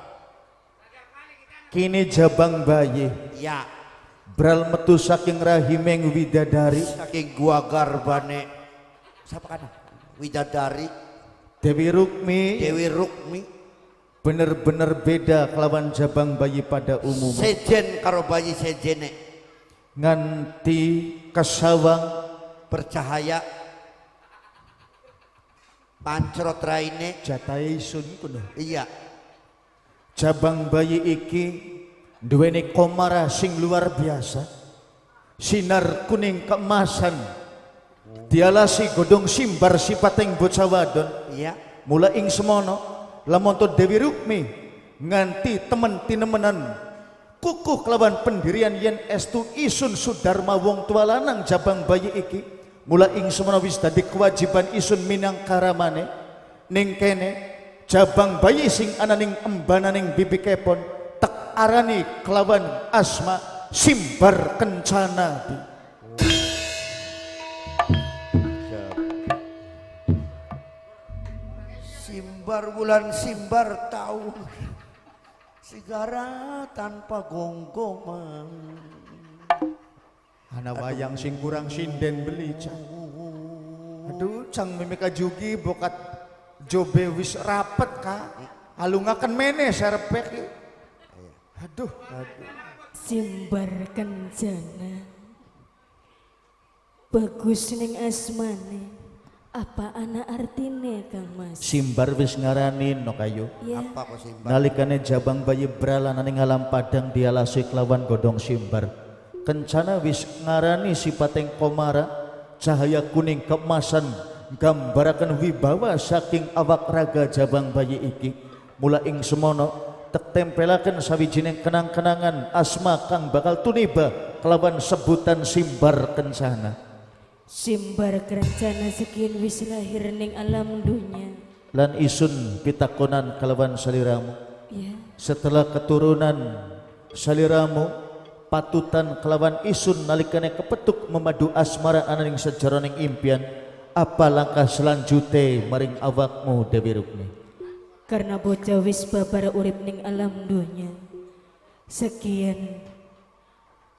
Kini jabang bayi. Ya Bral metu saking rahimeng widadari. saking gua garbane. Siapa kan? Widadari Dewi Rukmi. Dewi Rukmi. Bener-bener beda kelawan jabang bayi pada umumnya. Sejen karo bayi sejene. Nganti kesawang Bercahaya pancrot raine. jatai sun kuno. Iya. Jabang bayi iki duweni komara sing luar biasa. Sinar kuning keemasan. Dialasi godong simbar sipating bocah wadon. Iya. Mula ing semono lamun to Dewi Rukmi nganti temen tinemenan kukuh kelawan pendirian yen estu isun sudarma wong tua lanang jabang bayi iki. Mula ing semono wis dadi kewajiban isun minang karamane ning kene jabang bayi sing ana ning embananing bibi kepon tek arani kelawan asma Simbar Kencana. Simbar bulan simbar tahun sigara tanpa gonggongan. Ana wayang sing kurang sinden beli cang. Aduh cang mimika jugi bokat jobe wis rapet ka. Alungaken meneh sarepek. Aduh. Simbar kencana bagus ning asmane. Apa ana artine Kang Mas? Simbar wis ngaranin no kayu. Ya. Apa kok simbar? Nalikane jabang bayi bralana ning alam padang dialasi kelawan godong simbar. Kencana wis ngarani sipateng komara, cahaya kuning keemasan gambaraken wibawa saking awak raga jabang bayi iki. Mula ing semono tek tempelaken sawijining kenang-kenangan asma kang bakal tuniba kelawan sebutan simbar kencana. Simbar kerencana sekian wis lahir ning alam dunya. Lan isun pitakonan kelawan saliramu. Ya. Setelah keturunan saliramu patutan kelawan isun nalikane kepetuk memadu asmara ananing sejaroning impian. Apa langkah selanjutnya maring awakmu Dewi Rukmi? Karena bocah wis babar urip ning alam dunya. Sekian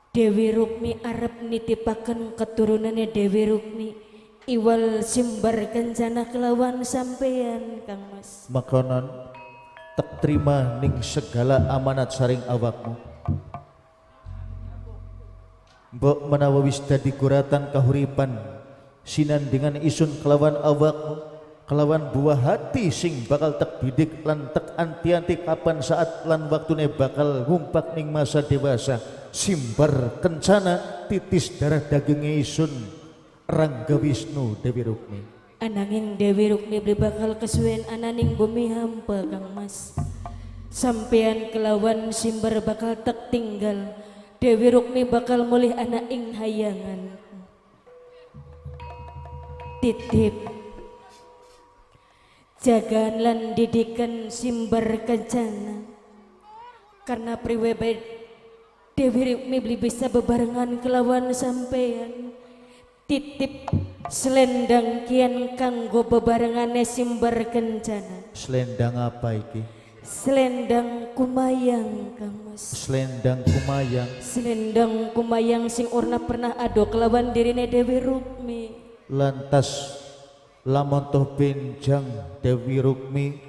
Dewi Rukmi arep nitipaken keturunannya Dewi Rukmi iwal simbar kencana kelawan sampean Kang Mas. Makanan tak terima ning segala amanat saring awakmu. Mbok menawa wis dadi guratan kahuripan sinan dengan isun kelawan awakmu kelawan buah hati sing bakal tek bidik lan tek anti-anti kapan saat lan waktune bakal ngumpak ning masa dewasa. Simbar kencana titis darah dagingnya isun Rangga Wisnu Dewi Rukmi. Ananging Dewi Rukmi bakal kesuwen ananing bumi hampa Kang Mas. Sampean kelawan simbar bakal tek tinggal. Dewi Rukmi bakal mulih anak ing hayangan. Titip jagaan lan didikan simbar kencana. Karena priwebed Dewi Rukmi beli bisa bebarengan kelawan sampean. Titip selendang kian kanggo bebarengane simbar kencana. Selendang apa iki? Selendang kumayang Kang Mas. Selendang kumayang. Selendang kumayang sing orna pernah ado kelawan dirine Dewi Rukmi. Lantas lamun toh benjang Dewi Rukmi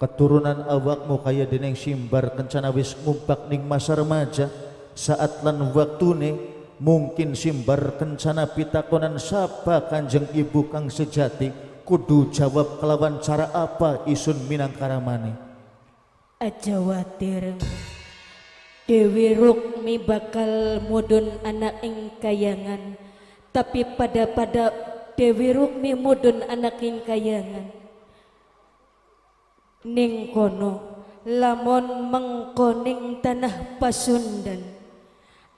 keturunan awakmu kaya deneng simbar kencana wis ngumpak ning masa remaja. Saat lan waktune mungkin simbar kencana pitakonan sapa kanjeng ibu kang sejati kudu jawab kelawan cara apa isun minangkaramane. Aja watir Dewi Rukmi bakal mudun anak ing kayangan. Tapi pada Dewi Rukmi mudun anak ing kayangan ning kono lamun mengkoning tanah Pasundan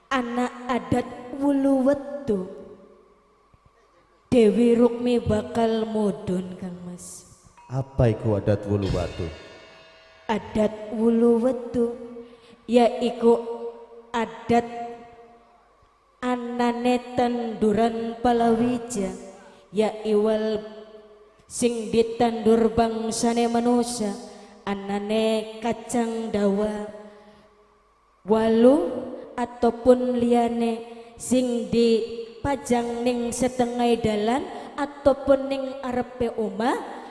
anak adat wulu wetu Dewi Rukmi bakal mudun Kang Mas. Apa iku adat wulu watu? Adat wulu wetu yaiku adat anane tanduran palawija ya iwal sing ditandur bangsane manusia anane kacang dawa walu ataupun liyane sing dipajang ning setengah dalan ataupun ning arepe omah.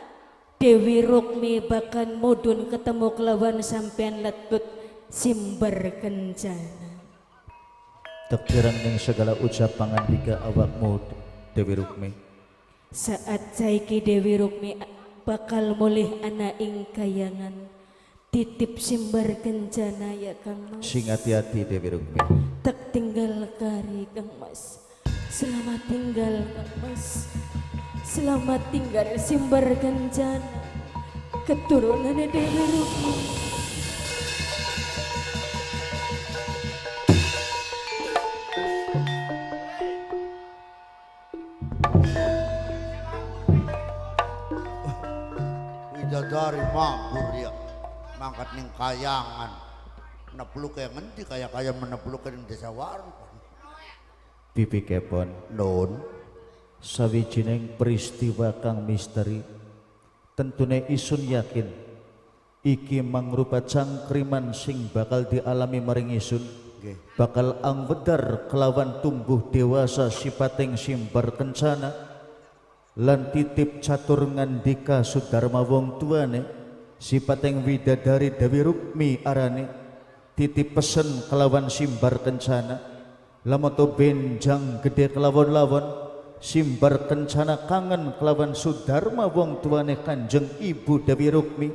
Dewi Rukmi bakal mudun ketemu kelawan sampean letut simbar kencana. Tekirang ning segala ucap pangandika awakmu Dewi Rukmi. Saat saiki Dewi Rukmi bakal mulih anak ing kayangan. Titip simbar kencana ya Kang Mas. Sing hati-hati Dewi Rukmi. Tak tinggal kari Kang Mas. Selamat tinggal Kang Mas. Selamat tinggal simbar kencana keturunan Dewi Rukmi. Widadari mabur ya mangkat ning kayangan nepluk kayak ngendi kaya menepluk ning desa warung Pipi kepon non sawijining peristiwa kang misteri tentune isun yakin iki mangrupa cangkriman sing bakal dialami maring isun Nggih. bakal angwedar kelawan tumbuh dewasa sipating simbar kencana lan titip catur ngandika Sudarma wong tuane sipating widadari Dewi Rukmi arane titip pesen kelawan simbar kencana lamoto benjang gede kelawan lawan simbar kencana kangen kelawan Sudarma wong tuane Kanjeng Ibu Dewi Rukmi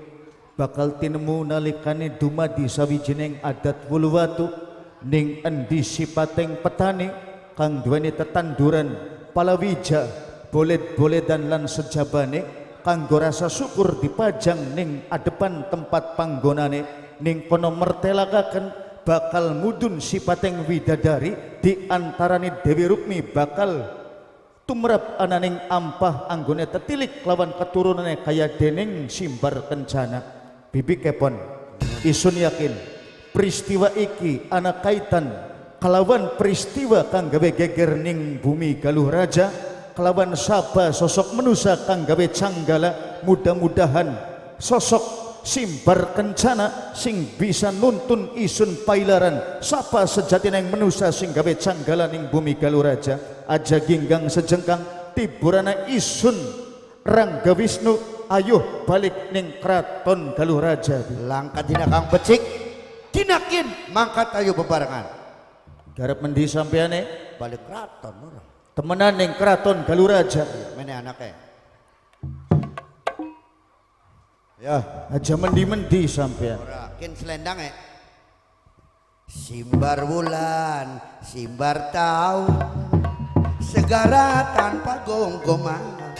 bakal tinemu nalikane dumadi sawijining adat wuluwatu ning endi sipating petani kang duweni tetanduran palawija bolet-boletan lan sejabane kanggo rasa syukur dipajang ning adepan tempat panggonane ning kono mertelakaken bakal mudun sipating widadari di antarane Dewi Rukmi bakal tumrap ananing ampah anggone tetilik lawan keturunane kaya dening simbar kencana. Bibi kepon isun yakin peristiwa iki ana kaitan kelawan peristiwa kang gawe geger ning bumi Galuh Raja kelawan sapa sosok manusia kang gawe canggala mudah-mudahan sosok simbar kencana sing bisa nuntun isun pailaran sapa sejatine manusia sing gawe canggala ning bumi Galuh Raja aja ginggang sejengkang tiburana isun Rangga Wisnu ayuh balik ning kraton Galuh Raja Langkat dina Kang Becik dinakin mangkat ayo bebarengan garap mendi sampeane balik kraton ora temenan ning kraton Galuh Raja mene anake ya aja mendi-mendi sampean ora kin selendang simbar wulan simbar taun segara tanpa gonggoman